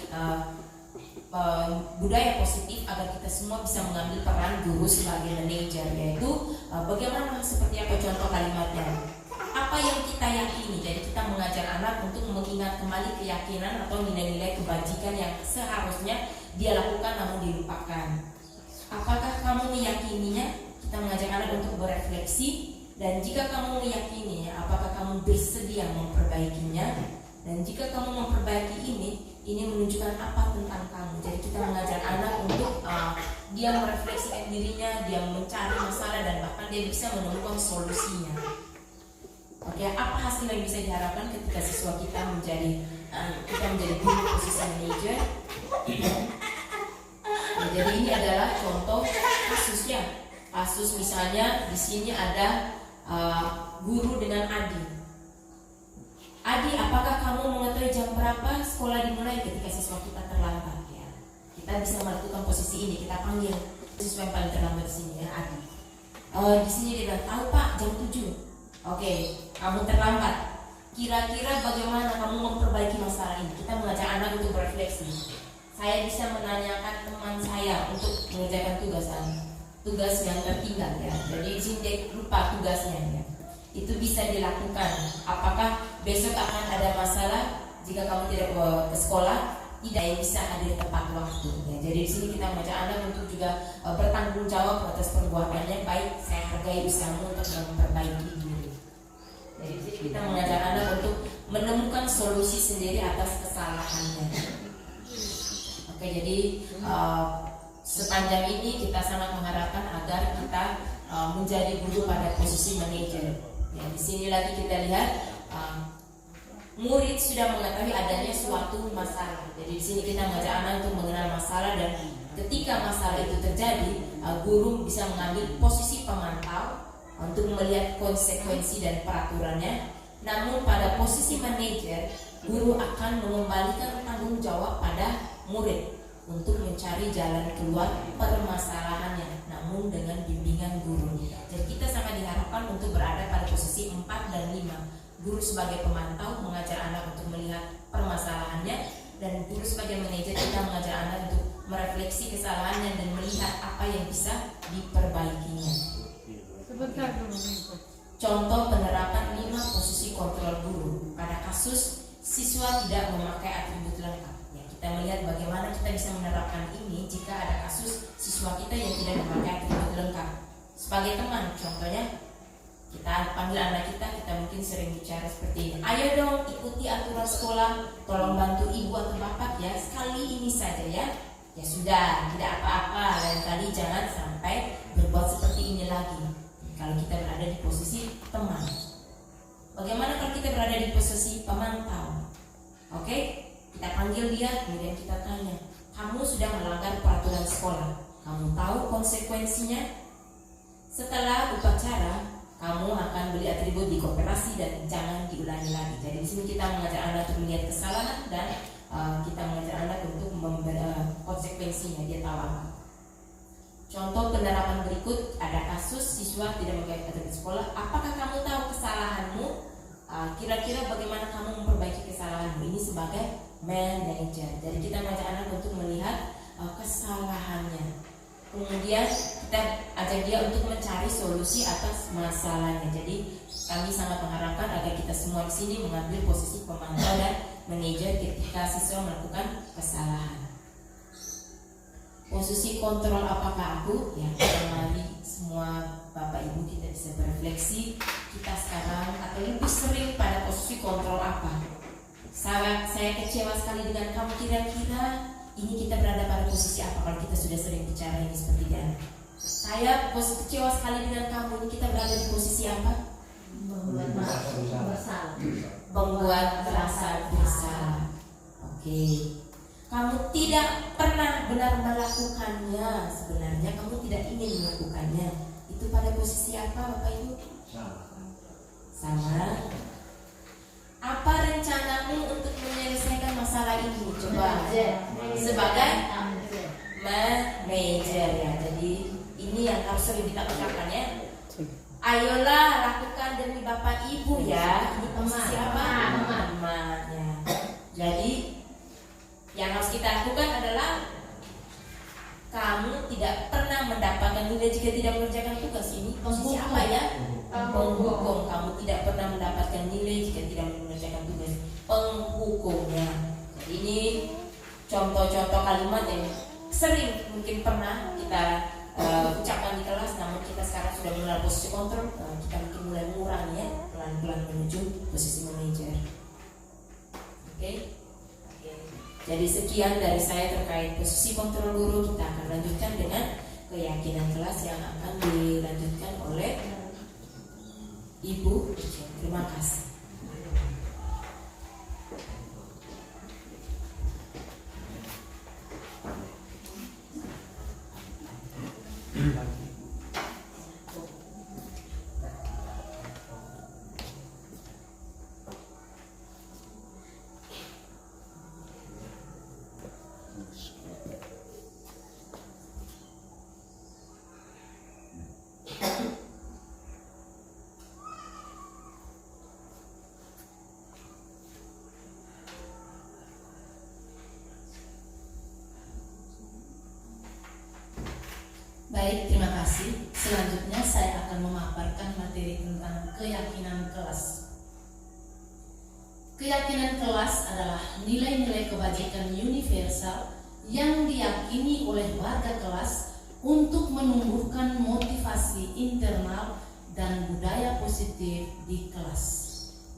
budaya positif agar kita semua bisa mengambil peran guru sebagai manajer, yaitu bagaimana, seperti apa contoh kalimatnya, apa yang kita yakini. Jadi kita mengajar anak untuk mengingat kembali keyakinan atau nilai-nilai kebajikan yang seharusnya dia lakukan namun dilupakan. Apakah kamu meyakininya? Kita mengajak anak untuk berefleksi, dan jika kamu meyakininya, apakah kamu bersedia memperbaikinya? Dan jika kamu memperbaiki ini, ini menunjukkan apa tentang kamu. Jadi kita mengajar anak untuk dia merefleksikan dirinya, dia mencari masalah dan bahkan dia bisa menemukan solusinya. Oke, apa hasil yang bisa diharapkan ketika siswa kita menjadi guru posisi manajer? Nah, jadi ini adalah contoh kasusnya. Kasus misalnya di sini ada guru dengan Adi. Adi, apakah kamu mengetahui jam berapa sekolah dimulai? Ketika siswa kita terlambat, ya, kita bisa melakukan posisi ini. Kita panggil siswa yang paling terlambat di sini, ya, Adi. Di sini dia bilang, tahu Pak, jam 7. Oke, kamu terlambat. Kira-kira bagaimana kamu memperbaiki masalah ini? Kita mengajak anak untuk berefleksi. Saya bisa menanyakan teman saya untuk mengerjakan tugas yang tertinggal, ya. Jadi di sini dia lupa tugasnya, ya. Itu bisa dilakukan. Apakah besok akan ada masalah jika kamu tidak ke sekolah? Tidak bisa hadir tepat waktu, ya. Jadi di sini kita mengajak anak untuk juga bertanggung jawab atas perbuatannya. Baik, saya hargai usahamu untuk memperbaiki diri. Jadi di sini kita mengajak anak untuk menemukan solusi sendiri atas kesalahannya. Oke, jadi sepanjang ini kita sangat mengharapkan agar kita menjadi guru pada posisi manajer. Ya, di sini lagi kita lihat murid sudah mengetahui adanya suatu masalah. Jadi di sini kita mengajak anak untuk mengenal masalah dan ketika masalah itu terjadi, guru bisa mengambil posisi pemantau untuk melihat konsekuensi dan peraturannya. Namun pada posisi manajer, guru akan mengembalikan tanggung jawab pada murid untuk mencari jalan keluar permasalahannya, namun dengan bimbingan guru. Jadi kita sangat diharapkan untuk berada pada posisi 4 dan 5. Guru sebagai pemantau mengajar anak untuk melihat permasalahannya, dan guru sebagai manajer kita mengajar anak untuk merefleksi kesalahannya dan melihat apa yang bisa diperbaikinya. Sebentar dulu. Contoh penerapan 5 posisi kontrol guru pada kasus siswa tidak memakai atribut lengkap. Kita melihat bagaimana kita bisa menerapkan ini jika ada kasus siswa kita yang tidak memakai atribut lengkap. Sebagai teman, contohnya kita panggil anak kita mungkin sering bicara seperti ini. Ayo dong ikuti aturan sekolah, tolong bantu ibu atau bapak ya, sekali ini saja ya. Ya sudah, tidak apa-apa, lain kali jangan sampai berbuat seperti ini lagi. Kalau kita berada di posisi teman. Bagaimana kalau kita berada di posisi pemantau? Oke? Kita panggil dia, kemudian kita tanya, kamu sudah melanggar peraturan sekolah, kamu tahu konsekuensinya? Setelah upacara, kamu akan beli atribut di koperasi dan jangan diulangi lagi. Jadi di sini kita mengajak anak untuk melihat kesalahan dan kita mengajak anak untuk konsekuensinya, dia tahu apa. Contoh penerapan berikut, ada kasus siswa tidak memakai atribut sekolah. Apakah kamu tahu kesalahanmu? Kira-kira bagaimana kamu memperbaiki kesalahanmu? Ini sebagai manajer. Jadi kita mengajak anak untuk melihat kesalahannya. Kemudian kita ajak dia untuk mencari solusi atas masalahnya. Jadi kami sangat mengharapkan agar kita semua di sini mengambil posisi pemantau dan manajer ketika siswa melakukan kesalahan. Posisi kontrol apakah aku? Ya, mari semua Bapak Ibu kita bisa berefleksi. Kita sekarang atau lebih sering pada posisi kontrol apa? Saya kecewa sekali dengan kamu. Kira-kira ini kita berada pada posisi apa kalau kita sudah sering bicara ini seperti ini? Saya kecewa sekali dengan kamu. Ini kita berada di posisi apa? Membuat merasa bersalah. Oke. Kamu tidak pernah benar melakukannya. Sebenarnya kamu tidak ingin melakukannya. Itu pada posisi apa, Bapak Ibu? Sama. Apa rencanamu untuk menyelesaikan masalah ini? Coba. Sebagai manajer ya. Jadi ini yang harus sering kita ucapkan ya. Ayolah lakukan demi Bapak Ibu ya. Ini posisi apa? Teman ya. Jadi yang harus kita lakukan adalah kamu tidak pernah mendapatkan nilai jika tidak mengerjakan tugas ini. Posisi apa ya? Penghukum. Kamu tidak pernah mendapatkan nilai jika tidak mengerjakan tugas. Penghukumnya. Jadi ini contoh-contoh kalimat yang sering mungkin pernah kita ucapkan di kelas, namun kita sekarang sudah mulai posisi kontrol. Kita mungkin mulai mengurangi ya, pelan-pelan menuju posisi manajer. Oke. Jadi sekian dari saya terkait posisi kontrol guru. Kita akan lanjutkan dengan keyakinan kelas yang akan dilanjutkan oleh Ibu. Terima kasih. Baik, terima kasih. Selanjutnya saya akan memaparkan materi tentang keyakinan kelas. Keyakinan kelas adalah nilai-nilai kebajikan universal yang diyakini oleh warga kelas untuk menumbuhkan motivasi internal dan budaya positif di kelas.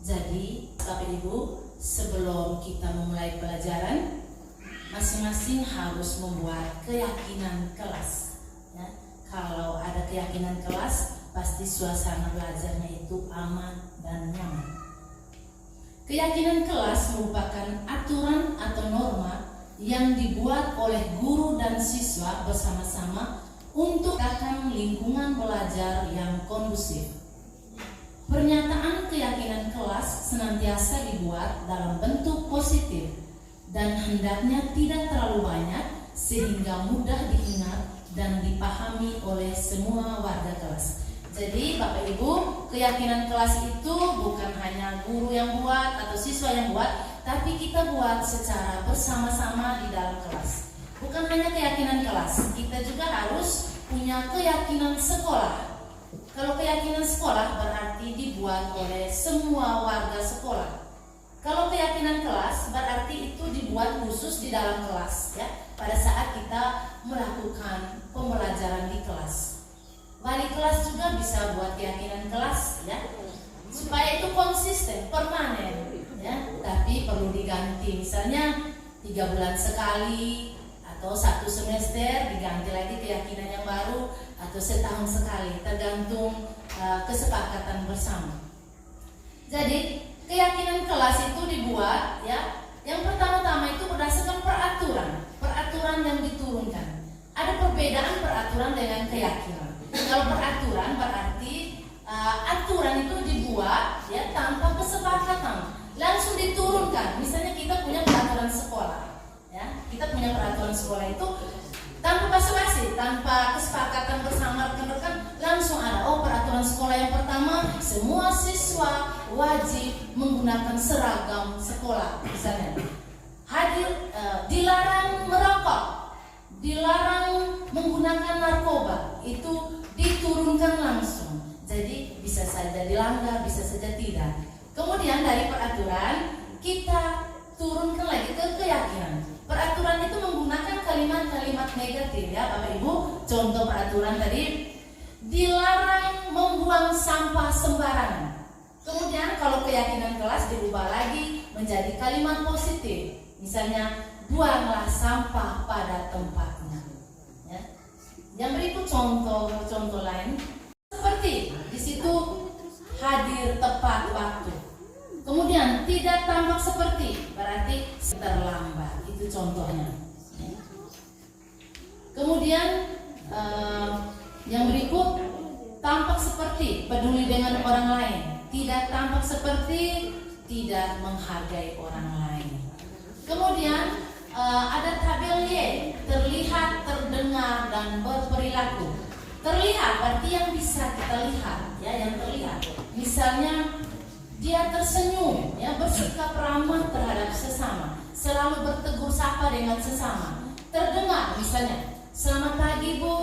Jadi, Bapak Ibu, sebelum kita memulai pelajaran, masing-masing harus membuat keyakinan kelas. Ya, kalau ada keyakinan kelas, pasti suasana belajarnya itu aman dan nyaman. Keyakinan kelas merupakan aturan atau norma yang dibuat oleh guru dan siswa bersama-sama untuk menciptakan lingkungan belajar yang kondusif. Pernyataan keyakinan kelas senantiasa dibuat dalam bentuk positif dan hendaknya tidak terlalu banyak sehingga mudah diingat dan dipahami oleh semua warga kelas. Jadi Bapak Ibu, keyakinan kelas itu bukan hanya guru yang buat atau siswa yang buat, tapi kita buat secara bersama-sama di dalam kelas. Bukan hanya keyakinan kelas, kita juga harus punya keyakinan sekolah. Kalau keyakinan sekolah berarti dibuat oleh semua warga sekolah. Kalau keyakinan kelas berarti itu dibuat khusus di dalam kelas, ya, pada saat kita melakukan pembelajaran di kelas. Wali kelas juga bisa buat keyakinan kelas, ya, supaya itu konsisten, permanen, ya. Tapi perlu diganti, misalnya 3 bulan sekali atau 1 semester diganti lagi keyakinan yang baru, atau setahun sekali, tergantung kesepakatan bersama. Jadi keyakinan kelas itu dibuat, ya, yang pertama-tama itu berdasarkan peraturan yang diturunkan. Ada perbedaan peraturan dengan keyakinan. Kalau peraturan berarti aturan itu dibuat, ya, tanpa kesepakatan, langsung diturunkan. Misalnya kita punya peraturan sekolah, ya, kita punya peraturan sekolah itu tanpa basa-basi, tanpa kesepakatan bersama rekan-rekan, langsung ada, oh, peraturan sekolah yang pertama, semua siswa wajib menggunakan seragam sekolah, misalnya. Dilarang merokok, dilarang menggunakan narkoba, itu diturunkan langsung. Jadi bisa saja dilanggar, bisa saja tidak. Kemudian dari peraturan kita turunkan lagi ke keyakinan. Peraturan itu menggunakan kalimat-kalimat negatif, ya Bapak Ibu. Contoh peraturan tadi, dilarang membuang sampah sembarangan. Kemudian kalau keyakinan kelas diubah lagi menjadi kalimat positif. Misalnya, buanglah sampah pada tempatnya. Ya. Yang berikut contoh lain, seperti di situ hadir tepat waktu. Kemudian tidak tampak seperti, berarti terlambat. Itu contohnya. Kemudian yang berikut, tampak seperti peduli dengan orang lain, tidak tampak seperti tidak menghargai orang lain. Kemudian ada tabel Y, terlihat, terdengar, dan berperilaku. Terlihat berarti yang bisa kita lihat, ya, yang terlihat. Misalnya dia tersenyum, ya, bersikap ramah terhadap sesama, selalu bertegur sapa dengan sesama. Terdengar, misalnya, selamat pagi Bu,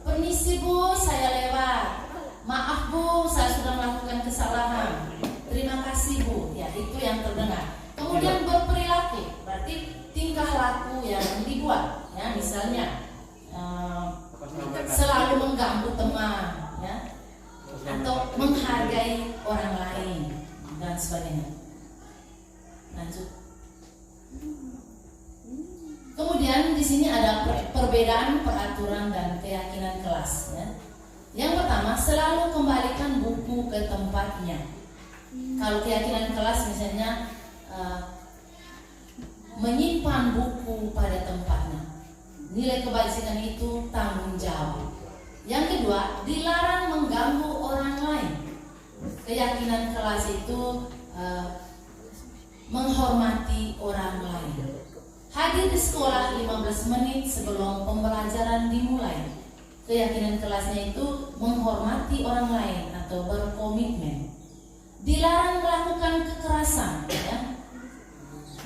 permisi Bu, saya lewat. Maaf Bu, saya sudah melakukan kesalahan. Terima kasih Bu, ya, itu yang terdengar. Kemudian berperilaku, berarti tingkah laku yang dibuat, ya, misalnya selalu mengganggu teman, ya, atau menghargai orang lain dan sebagainya. Lanjut. Kemudian di sini ada perbedaan peraturan dan keyakinan kelas. Ya. Yang pertama, selalu kembalikan buku ke tempatnya. Kalau keyakinan kelas misalnya menyimpan buku pada tempatnya. Nilai kebajikan itu tanggung jawab. Yang kedua, dilarang mengganggu orang lain. Keyakinan kelas itu menghormati orang lain. Hadir di sekolah 15 menit sebelum pembelajaran dimulai. Keyakinan kelasnya itu menghormati orang lain atau berkomitmen. Dilarang melakukan kekerasan. Ya.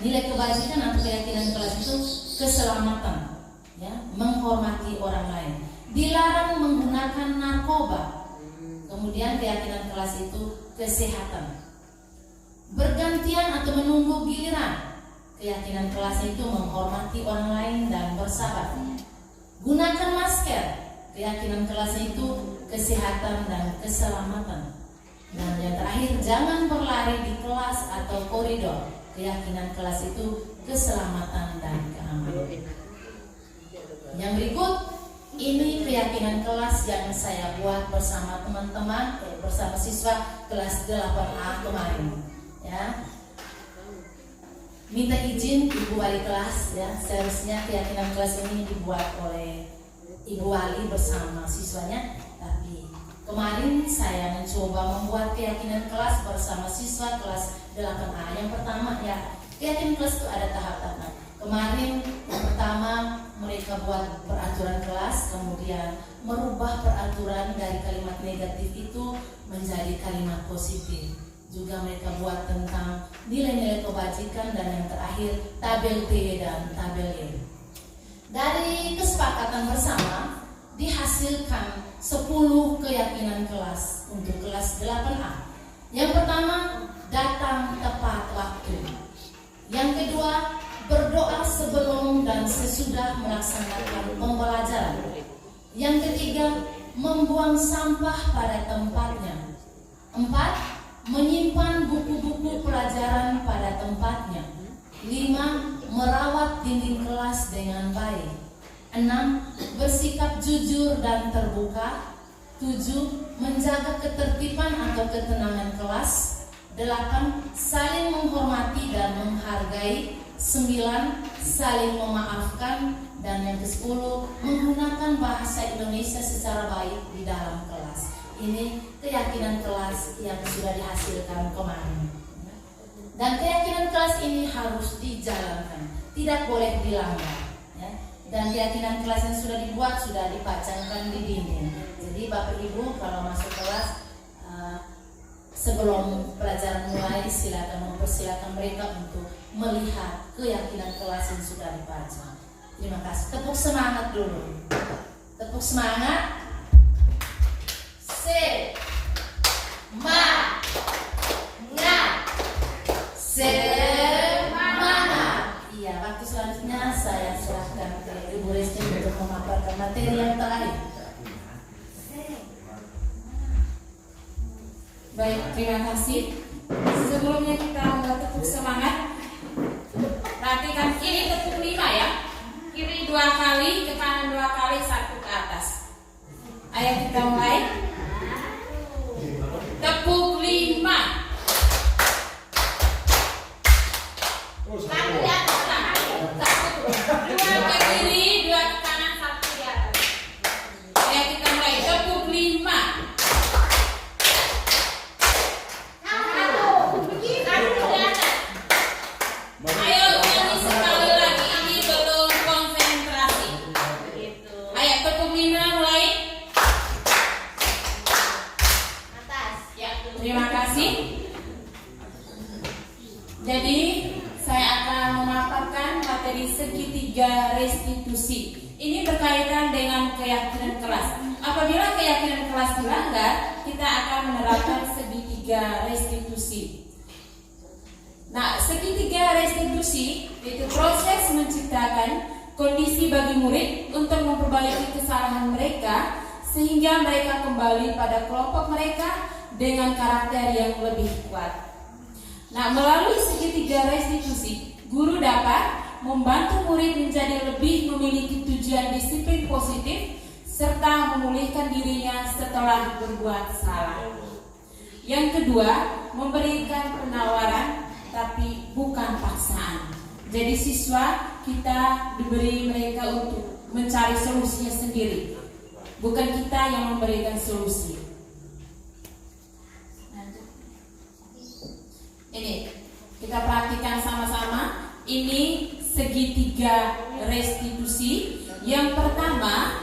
Nilai kebajikan atau keyakinan kelas itu keselamatan, ya, menghormati orang lain. Dilarang menggunakan narkoba. Kemudian keyakinan kelas itu kesehatan. Bergantian atau menunggu giliran. Keyakinan kelas itu menghormati orang lain dan bersahabat. Gunakan masker. Keyakinan kelas itu kesehatan dan keselamatan. Dan yang terakhir, jangan berlari di kelas atau koridor. Keyakinan kelas itu keselamatan dan keamanan. Yang berikut ini keyakinan kelas yang saya buat bersama teman-teman, bersama siswa kelas 8A kemarin. Ya, minta izin Ibu Wali kelas. Ya, seharusnya keyakinan kelas ini dibuat oleh Ibu Wali bersama siswanya, tapi kemarin saya mencoba membuat keyakinan kelas bersama siswa kelas 8A. Yang pertama, ya, keyakinan kelas itu ada tahap-tahap. Kemarin yang pertama mereka buat peraturan kelas, kemudian merubah peraturan dari kalimat negatif itu menjadi kalimat positif. Juga mereka buat tentang nilai-nilai kebajikan, dan yang terakhir tabel T dan tabel E. Dari kesepakatan bersama dihasilkan 10 keyakinan kelas untuk kelas 8A. Yang pertama, datang tepat waktu. Yang kedua, berdoa sebelum dan sesudah melaksanakan pembelajaran. Yang ketiga, membuang sampah pada tempatnya. 4, menyimpan buku-buku pelajaran pada tempatnya. 5, merawat dinding kelas dengan baik. 6, bersikap jujur dan terbuka. 7, menjaga ketertiban atau ketenangan kelas. 8, saling menghormati dan menghargai. 9, saling memaafkan. Dan yang ke-10, menggunakan bahasa Indonesia secara baik di dalam kelas. Ini keyakinan kelas yang sudah dihasilkan kemarin. Dan keyakinan kelas ini harus dijalankan, tidak boleh dilanggar. Ya. Dan keyakinan kelas yang sudah dibuat sudah dipajangkan di dinding. Jadi Bapak Ibu kalau masuk kelas sebelum pelajaran mulai, silakan mempersilakan mereka untuk melihat keyakinan kelas yang sudah dipajang. Terima kasih. Tepuk semangat dulu. Tepuk semangat. Semangat. Iya, waktu selanjutnya saya serahkan ke Ibu Resti untuk memaparkan materi yang terakhir. Baik, terima kasih. Sebelumnya kita tepuk semangat. Perhatikan, ini tepuk 5 ya. Kiri 2 kali, ke kanan 2 kali, 1 ke atas. Ayo kita mulai. Tepuk 5. Satu di atas, satu. 2 ke kiri, 2 ke kanan, 1 di atas. Ayo kita mulai. Tepuk 5. Ayo ulangi sekali lagi, ini belum konsentrasi. Ayo tepuk 5 mulai. Atas. Ya, terima kasih. Jadi saya akan memaparkan materi segitiga restitusi. Ini berkaitan dengan keyakinan kelas. Apabila keyakinan kelas dilanggar, kita akan menerapkan segitiga restitusi. Nah, segitiga restitusi itu proses menciptakan kondisi bagi murid untuk memperbaiki kesalahan mereka sehingga mereka kembali pada kelompok mereka dengan karakter yang lebih kuat. Nah, melalui segitiga restitusi, guru dapat membantu murid menjadi lebih memiliki tujuan disiplin positif serta memulihkan dirinya setelah berbuat salah. Yang kedua, memberikan penawaran tapi bukan paksaan. Jadi siswa kita diberi mereka untuk mencari solusinya sendiri, bukan kita yang memberikan solusi. Ini kita perhatikan sama-sama. Ini segitiga restitusi. Yang pertama,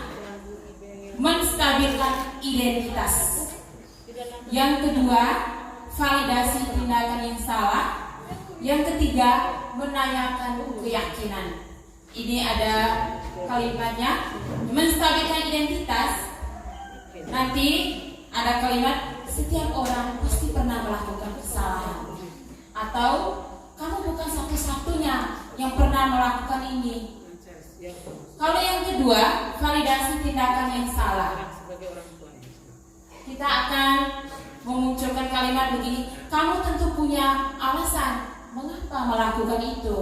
menstabilkan identitas. Yang kedua, validasi tindakan yang salah. Yang ketiga, menanyakan keyakinan. Ini ada kalimatnya, menstabilkan identitas. Nanti ada kalimat, setiap orang pasti pernah melakukan kesalahan. Atau kamu bukan satu-satunya yang pernah melakukan ini. Kalau yang kedua, validasi tindakan yang salah. Kita akan memunculkan kalimat begini, kamu tentu punya alasan mengapa melakukan itu.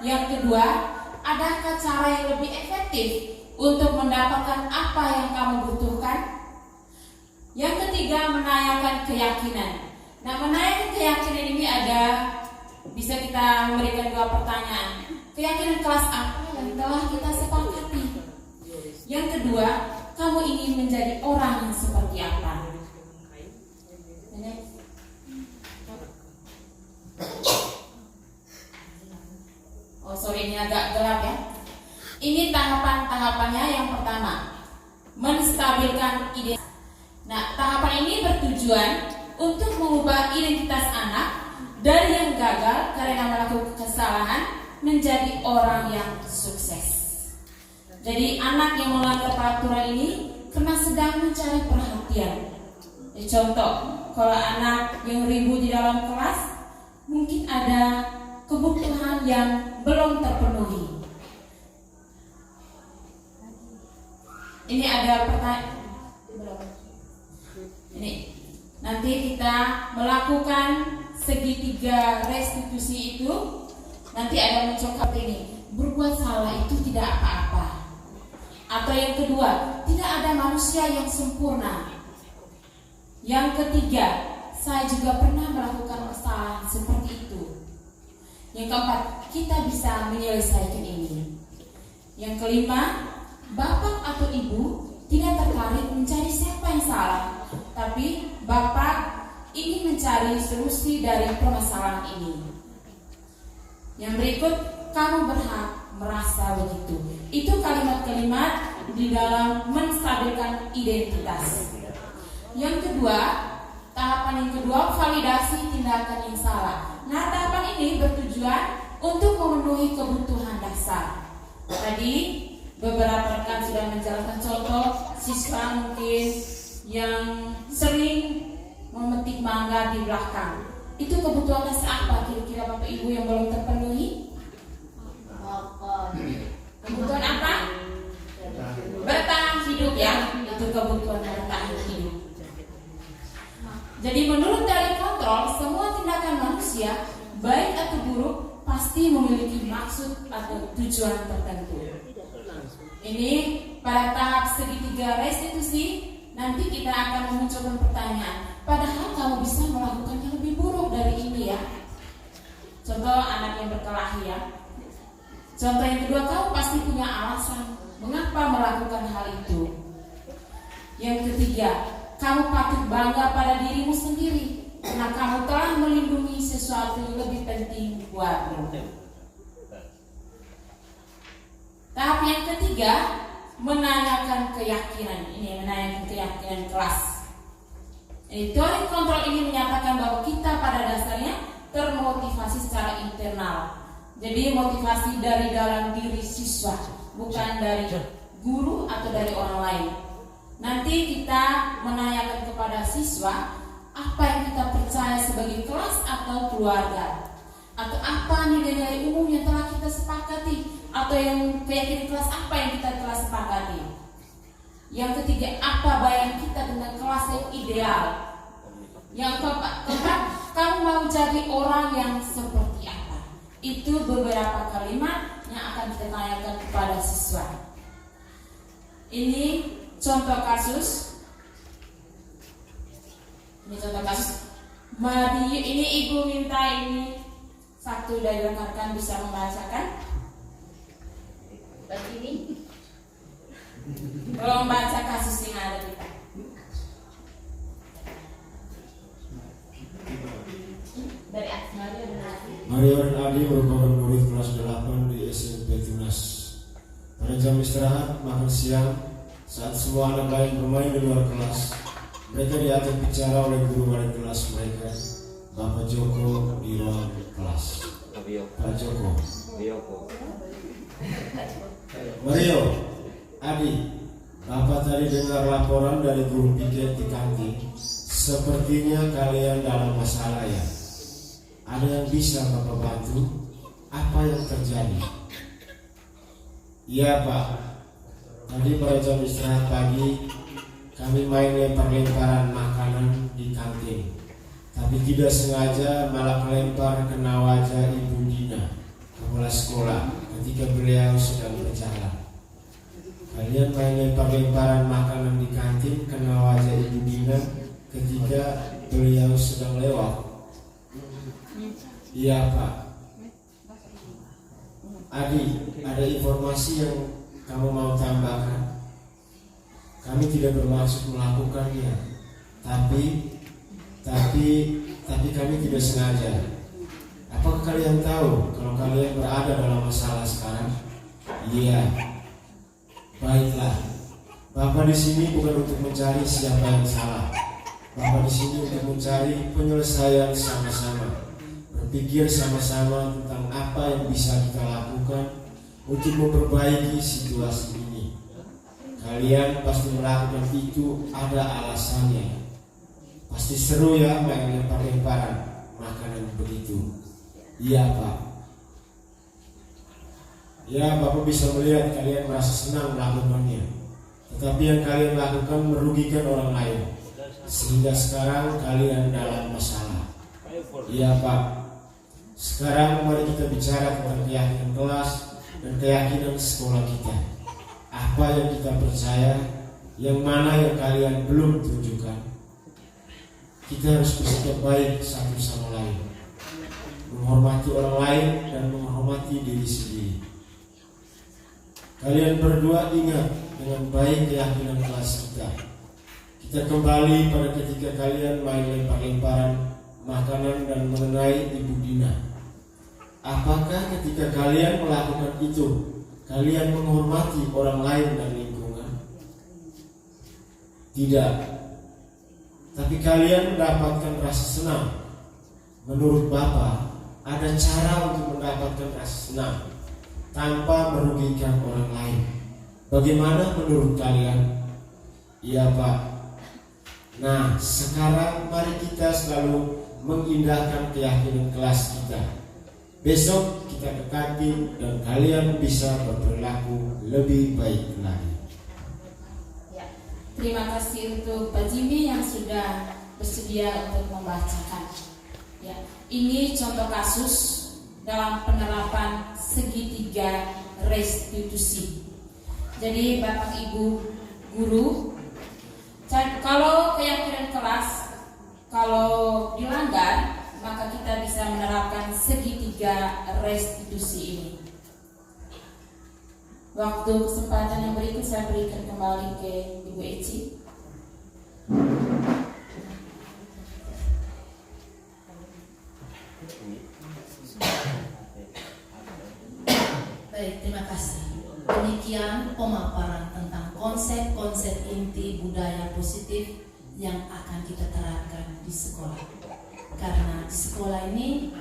Yang kedua, adakah cara yang lebih efektif untuk mendapatkan apa yang kamu butuhkan? Yang ketiga, menanyakan keyakinan. Nah, menanyakan keyakinan ini bisa kita memberikan dua pertanyaan. Keyakinan kelas apa yang telah kita sepakati? Yang kedua, kamu ingin menjadi orang yang seperti apa? Ini agak gelap ya. Ini tahapan-tahapannya. Yang pertama, menstabilkan identitas. Nah, tahapan ini bertujuan untuk mengubah identitas anak dari yang gagal karena melakukan kesalahan menjadi orang yang sukses. Jadi anak yang melanggar peraturan ini karena sedang mencari perhatian. Contoh, kalau anak yang ribut di dalam kelas, mungkin ada kebutuhan yang belum terpenuhi. Ini ada pertanyaan. Ini nanti kita melakukan segitiga restitusi itu. Nanti ada mencoba ini, berbuat salah itu tidak apa-apa. Atau yang kedua, tidak ada manusia yang sempurna. Yang ketiga, saya juga pernah melakukan kesalahan seperti itu. Yang keempat, kita bisa menyelesaikan ini. Yang kelima, bapak atau ibu tidak tertarik mencari siapa yang salah, tapi bapak ingin mencari solusi dari permasalahan ini. Yang berikut, kamu berhak merasa begitu. Itu kalimat-kalimat di dalam menstabilkan identitas. Yang kedua, tahapan yang kedua, validasi tindakan yang salah. Nah, tahapan ini bertujuan untuk memenuhi kebutuhan dasar. Tadi beberapa rekan sudah menjelaskan contoh siswa mungkin yang sering memetik mangga di belakang. Itu kebutuhan dasar apa kira-kira Bapak Ibu yang belum terpenuhi? Kebutuhan apa? Bertahan hidup ya. Itu kebutuhan bertahan hidup. Jadi menurut dari kontrol, semua tindakan manusia, baik atau buruk, pasti memiliki maksud atau tujuan tertentu. Ini pada tahap segitiga restitusi, nanti kita akan memunculkan pertanyaan. Padahal kamu bisa melakukan yang lebih buruk dari ini ya. Contoh anak yang berkelahi ya. Contoh yang kedua, kamu pasti punya alasan mengapa melakukan hal itu. Yang ketiga, kamu patut bangga pada dirimu sendiri karena kamu telah melindungi sesuatu yang lebih penting buatmu. Tahap yang ketiga, menanyakan keyakinan. Ini menanyakan keyakinan kelas. Teori kontrol ini menyatakan bahwa kita pada dasarnya termotivasi secara internal. Jadi motivasi dari dalam diri siswa, bukan dari guru atau dari orang lain. Nanti kita menanyakan kepada siswa apa yang kita percaya sebagai kelas atau keluarga, atau apa nilai-nilai umum yang telah kita sepakati, atau yang keyakinan kelas apa yang kita telah sepakati. Yang ketiga, apa bayangan kita tentang kelas yang ideal. Yang keempat, kamu mau jadi orang yang seperti apa. Itu beberapa kalimat yang akan kita tanyakan kepada siswa. Ini contoh kasus. Mari, ini ibu minta ini satu dari rekan-rekan bisa membacakan. Begini. Tolong baca kasus yang ada kita. Dari Mario dan Adi. Mario dan Adi merupakan murid kelas 8 di SMP Tunas. Pada jam istirahat makan siang, saat semua anak lain bermain di luar kelas, mereka diajak bicara oleh guru wali kelas mereka, Bapak Joko, di ruang kelas. Pak Joko. Mario, Adi, Bapak tadi dengar laporan dari guru piket di kantin. Sepertinya kalian dalam masalah ya. Ada yang bisa Bapak bantu? Apa yang terjadi? Iya Pak, tadi pada jam istirahat pagi kami main lempar-lemparan makanan di kantin. Tapi tidak sengaja malah kelempar kena wajah Ibu Dina, kepala sekolah, ketika beliau sedang berjalan. Kalian main lempar-lemparan makanan di kantin kena wajah Ibu Dina ketika beliau sedang lewat. Iya Pak. Adi, ada informasi yang kamu mau tambahkan? Kami tidak bermaksud melakukannya, tapi kami tidak sengaja. Apakah kalian tahu kalau kalian berada dalam masalah sekarang? Iya. Baiklah. Bapak di sini bukan untuk mencari siapa yang salah. Bapak di sini untuk mencari penyelesaian sama-sama. Berpikir sama-sama tentang apa yang bisa kita lakukan untuk memperbaiki situasi ini. Kalian pasti melakukan itu ada alasannya. Pasti seru ya main lempar-lemparan makanan begitu. Iya Pak. Ya, Bapak bisa melihat kalian merasa senang melakukannya. Tetapi yang kalian lakukan merugikan orang lain, sehingga sekarang kalian dalam masalah. Iya Pak. Sekarang mari kita bicara tentang keyakinan kelas dan keyakinan sekolah kita. Apa yang kita percaya, yang mana yang kalian belum tunjukkan. Kita harus bersikap baik satu sama lain, menghormati orang lain dan menghormati diri sendiri. Kalian berdua ingat dengan baik keyakinan kelas kita. Kita kembali pada ketika kalian main lempar-lemparan makanan dan mengenai Ibu Dina. Apakah ketika kalian melakukan itu, kalian menghormati orang lain dan lingkungan? Tidak. Tapi kalian mendapatkan rasa senang. Menurut Bapak, ada cara untuk mendapatkan rasa senang tanpa merugikan orang lain. Bagaimana menurut kalian? Iya Pak. Nah, sekarang mari kita selalu mengindahkan keyakinan kelas kita. Besok kita ke kantin dan kalian bisa berperilaku lebih baik lagi. Ya, terima kasih untuk Pak Jimmy yang sudah bersedia untuk membacakan. Ya, ini contoh kasus dalam penerapan segitiga restitusi. Jadi Bapak Ibu guru, kalau keyakinan kelas kalau dilanggar, maka kita bisa menerapkan segitiga restitusi ini. Waktu kesempatan yang berikut saya berikan kembali ke Ibu Eci. Baik, terima kasih. Demikian pemaparan tentang konsep-konsep inti budaya positif yang akan kita terapkan di sekolah. Karena di sekolah ini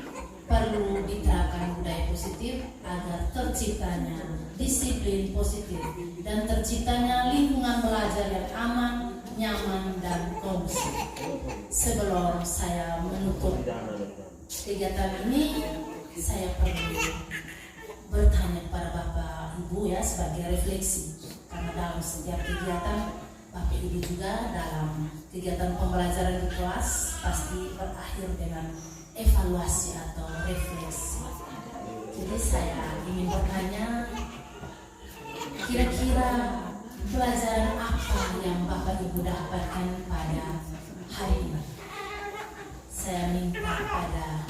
perlu diterapkan budaya positif agar terciptanya disiplin positif dan terciptanya lingkungan belajar yang aman, nyaman, dan kondusif. Sebelum saya menutup kegiatan ini, saya perlu bertanya kepada Bapak Ibu ya sebagai refleksi. Karena dalam setiap kegiatan Bapak Ibu juga dalam kegiatan pembelajaran di kelas pasti berakhir dengan evaluasi atau refleksi. Jadi saya ingin bertanya, kira-kira pelajaran apa yang Bapak Ibu dapatkan pada hari ini? Saya minta pada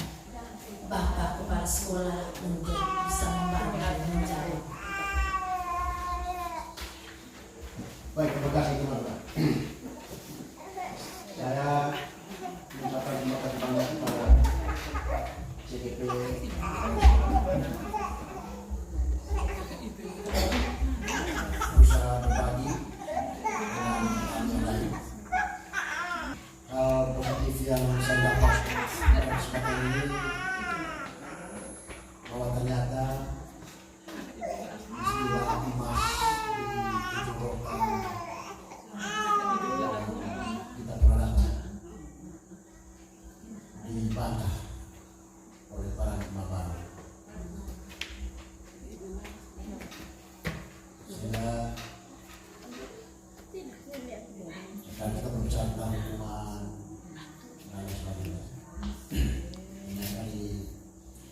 Bapak Kepala Sekolah untuk bisa membantu menjawab. Baik, terima kasih teman-teman. Saya mengucapkan terima kasih banyak kepada CGP bisa berbagi dengan yang lain. Hal positif yang saya dapat dari kesempatan ini bahwa ternyata istilah emas di Jogja kita pernah datang dibantah oleh para pemain sehingga sekarang kita berbicara tentang hukuman dan lain sebagainya. Ini dari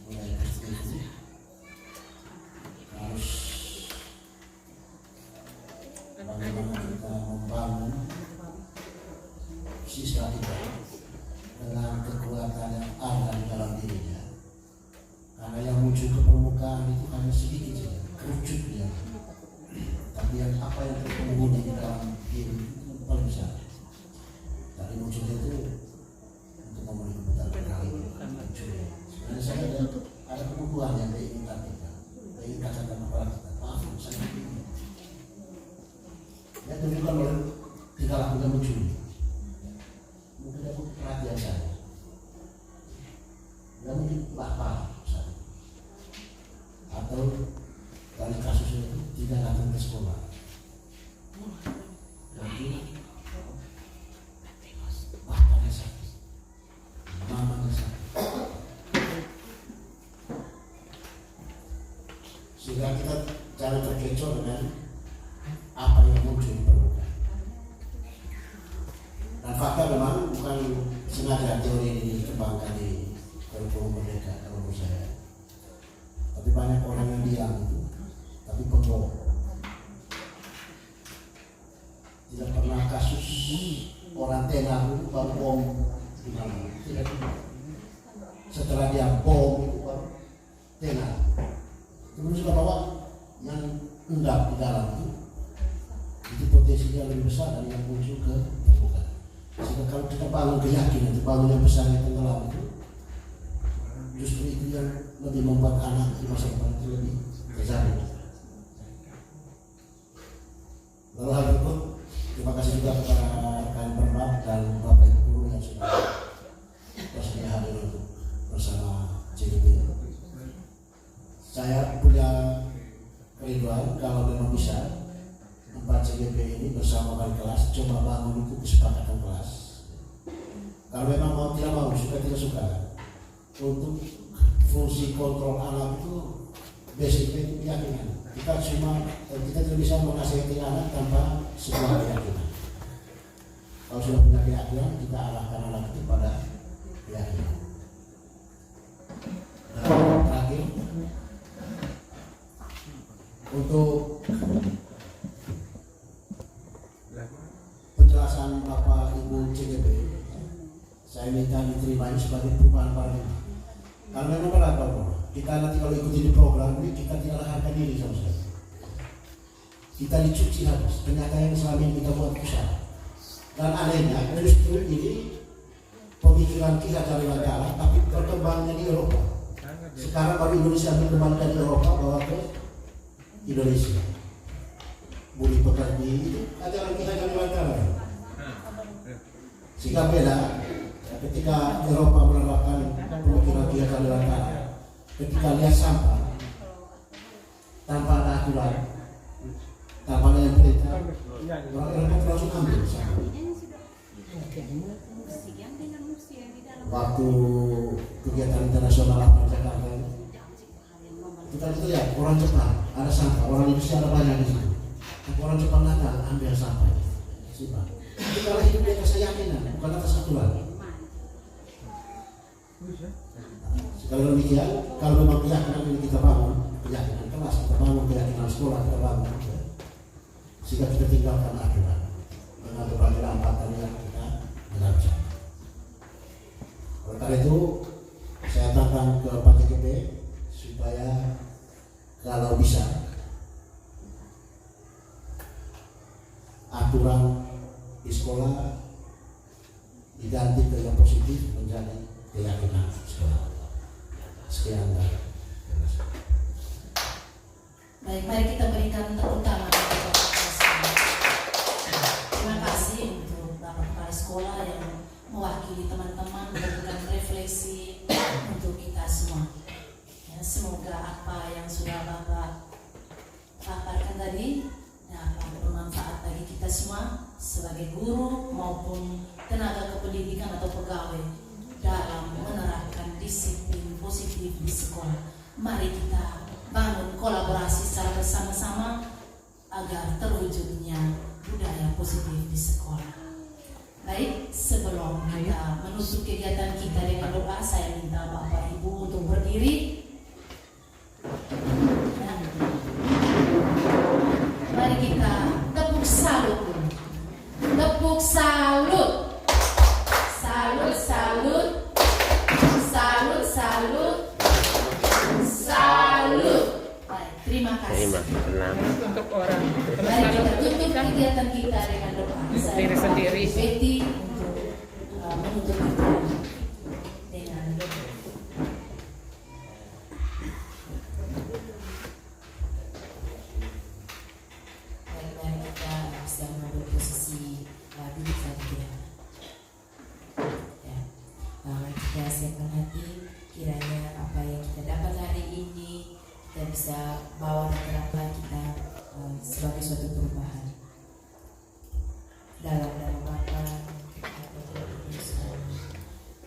mulai itu harus bagaimana kita membangun siswa kita dengan kekuatan yang ada di dalam dirinya, karena yang muncul ke permukaan itu hanya sedikit saja, kerucut dia, tapi yang apa yang terkembang di dalam diri itu paling besar. Tadi munculnya itu untuk memenuhi kebutuhan berkali munculnya. Sebenarnya saya ada kebutuhan yang saya ingin katakan, saya ingin katakan kepada kita, maaf saya ini ya tunjukkan oleh tingkah lakunya muncul. Mungkin aku perhatian saya, ya mungkin lapar saya, atau dari kasus itu tidak datang ke sekolah, nanti bapaknya sakit, mamanya sakit, sehingga kita jangan terkecoh dengan apa yang muncul di permukaan. Dan fakta memang bukan sengaja teori ini dikembangkan di kurikulum Merdeka kalau menurut saya. Tapi banyak orang yang diam itu, tapi pembohong. Tidak pernah kasus orang tenar itu baru bom di mana? Tidak. Setelah dia bom itu baru tenar. Kemudian sudah bawa yang endap di dalam itu potensinya lebih besar dari yang muncul ke permukaan. Sehingga kalau kita bangun keyakinan, bangun yang besar yang tenggelam itu, justru itu yang lebih membuat anak di masa depan itu lebih terjamin. Lalu hal berikut, terima kasih juga kepada rekan Permap dan Bapak Ibu Guru yang sudah bersedia hadir untuk bersama CGP. Saya punya kerinduan kalau memang bisa 4 CGP ini bersama wali kelas coba bangun itu kesepakatan kelas. Kalau memang mau tidak mau, suka tidak suka, untuk fungsi kontrol anak itu basicnya itu keyakinan. Kita tidak bisa menasihati anak tanpa sebuah keyakinan. Kalau sudah punya keyakinan, kita arahkan anak itu pada keyakinan. Dan terakhir, untuk penjelasan Bapak Ibu CGP, saya minta diterima ini sebagai perubahan paradigma. Kalau memang benar kita nanti kalau ikuti di program ini, kita tidak harga diri sama sekali. Kita dicuci habis. Ternyata yang selama ini kita buat usaha. Dan anehnya justru ini pemikiran kita dari negara, tapi berkembangnya di Eropa. Sekarang baru Indonesia berkembang dari Eropa bawa ke Indonesia. Budi pekerti itu ajaran kita dari negara. Sehingga beda ketika Eropa menerapkan pemikiran kita dari negara. Ketika lihat sampah tanpa ada aturan, tanpa ada yang perintah, orang Eropa langsung ambil sampah. Waktu kegiatan internasional apa Jakarta itu, kita lihat orang Jepang ada sampah, orang Indonesia ada banyak di situ. Tapi orang Jepang datang ambil sampah. Itu kalau hidup di atas keyakinan, bukan atas aturan. Kalau demikian, kalau memang keyakinan ini kita bangun, keyakinan kelas kita bangun, keyakinan sekolah kita bangun, sehingga kita tinggalkan aturan dengan berbagai hambatan yang kita menghadapi. Oleh karena itu, saya tantang ke Pak JKP supaya kalau bisa aturan di sekolah diganti ke yang positif menjadi keyakinan sekolah. Sekian dan Baik, mari kita berikan tepuk tangan untuk Bapak Kepala Sekolah. Terima kasih untuk Bapak Kepala Sekolah yang mewakili teman-teman memberikan refleksi untuk kita semua. Ya, semoga apa yang sudah Bapak paparkan tadi dapat bermanfaat bagi kita semua sebagai guru maupun tenaga kependidikan atau pegawai dalam menerapkan disiplin positif di sekolah. Mari kita bangun kolaborasi secara bersama-sama agar terwujudnya budaya positif di sekolah. Baik, sebelum kita menutup kegiatan kita dengan doa, saya minta Bapak Ibu untuk berdiri. Ya. Mari kita tepuk salut dulu. Tepuk salut. Salut, salut. Salut, salut. Salut. Baik, terima kasih. Untuk orang Mari kita tutup kegiatan kita dengan doa. Saya diri sendiri. Betty untuk menutup kita dengan doa. Mari kita bisa mengambil posisi duduk saja. Ya. Mari kita siapkan hati, kiranya apa yang kita dapat hari ini kita bisa bawa dan terapkan kita sebagai suatu perubahan dalam nama Bapa,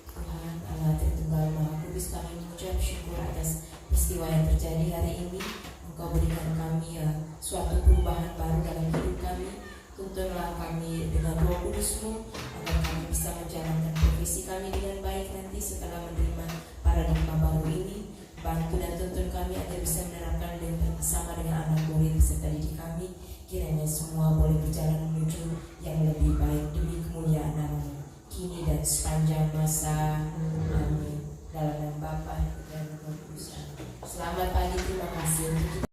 Tuhan Allah Tritunggal Maha Kudus, kami mengucap syukur atas peristiwa yang terjadi hari ini. Engkau berikan kami suatu perubahan baru dalam hidup kami. Tuntunlah kami dengan Roh Kudus-Mu agar kami bisa menjalankan profesi kami dengan baik nanti setelah menerima paradigma baru ini. Bantu dan tuntun kami agar bisa menerapkan bersama dengan anak murid beserta didik kami. Kiranya semua boleh berjalan menuju yang lebih baik demi kemuliaan nama-Mu kini dan sepanjang masa. Amin. Dalam nama Bapa dan Roh Kudus. Selamat pagi, terima kasih.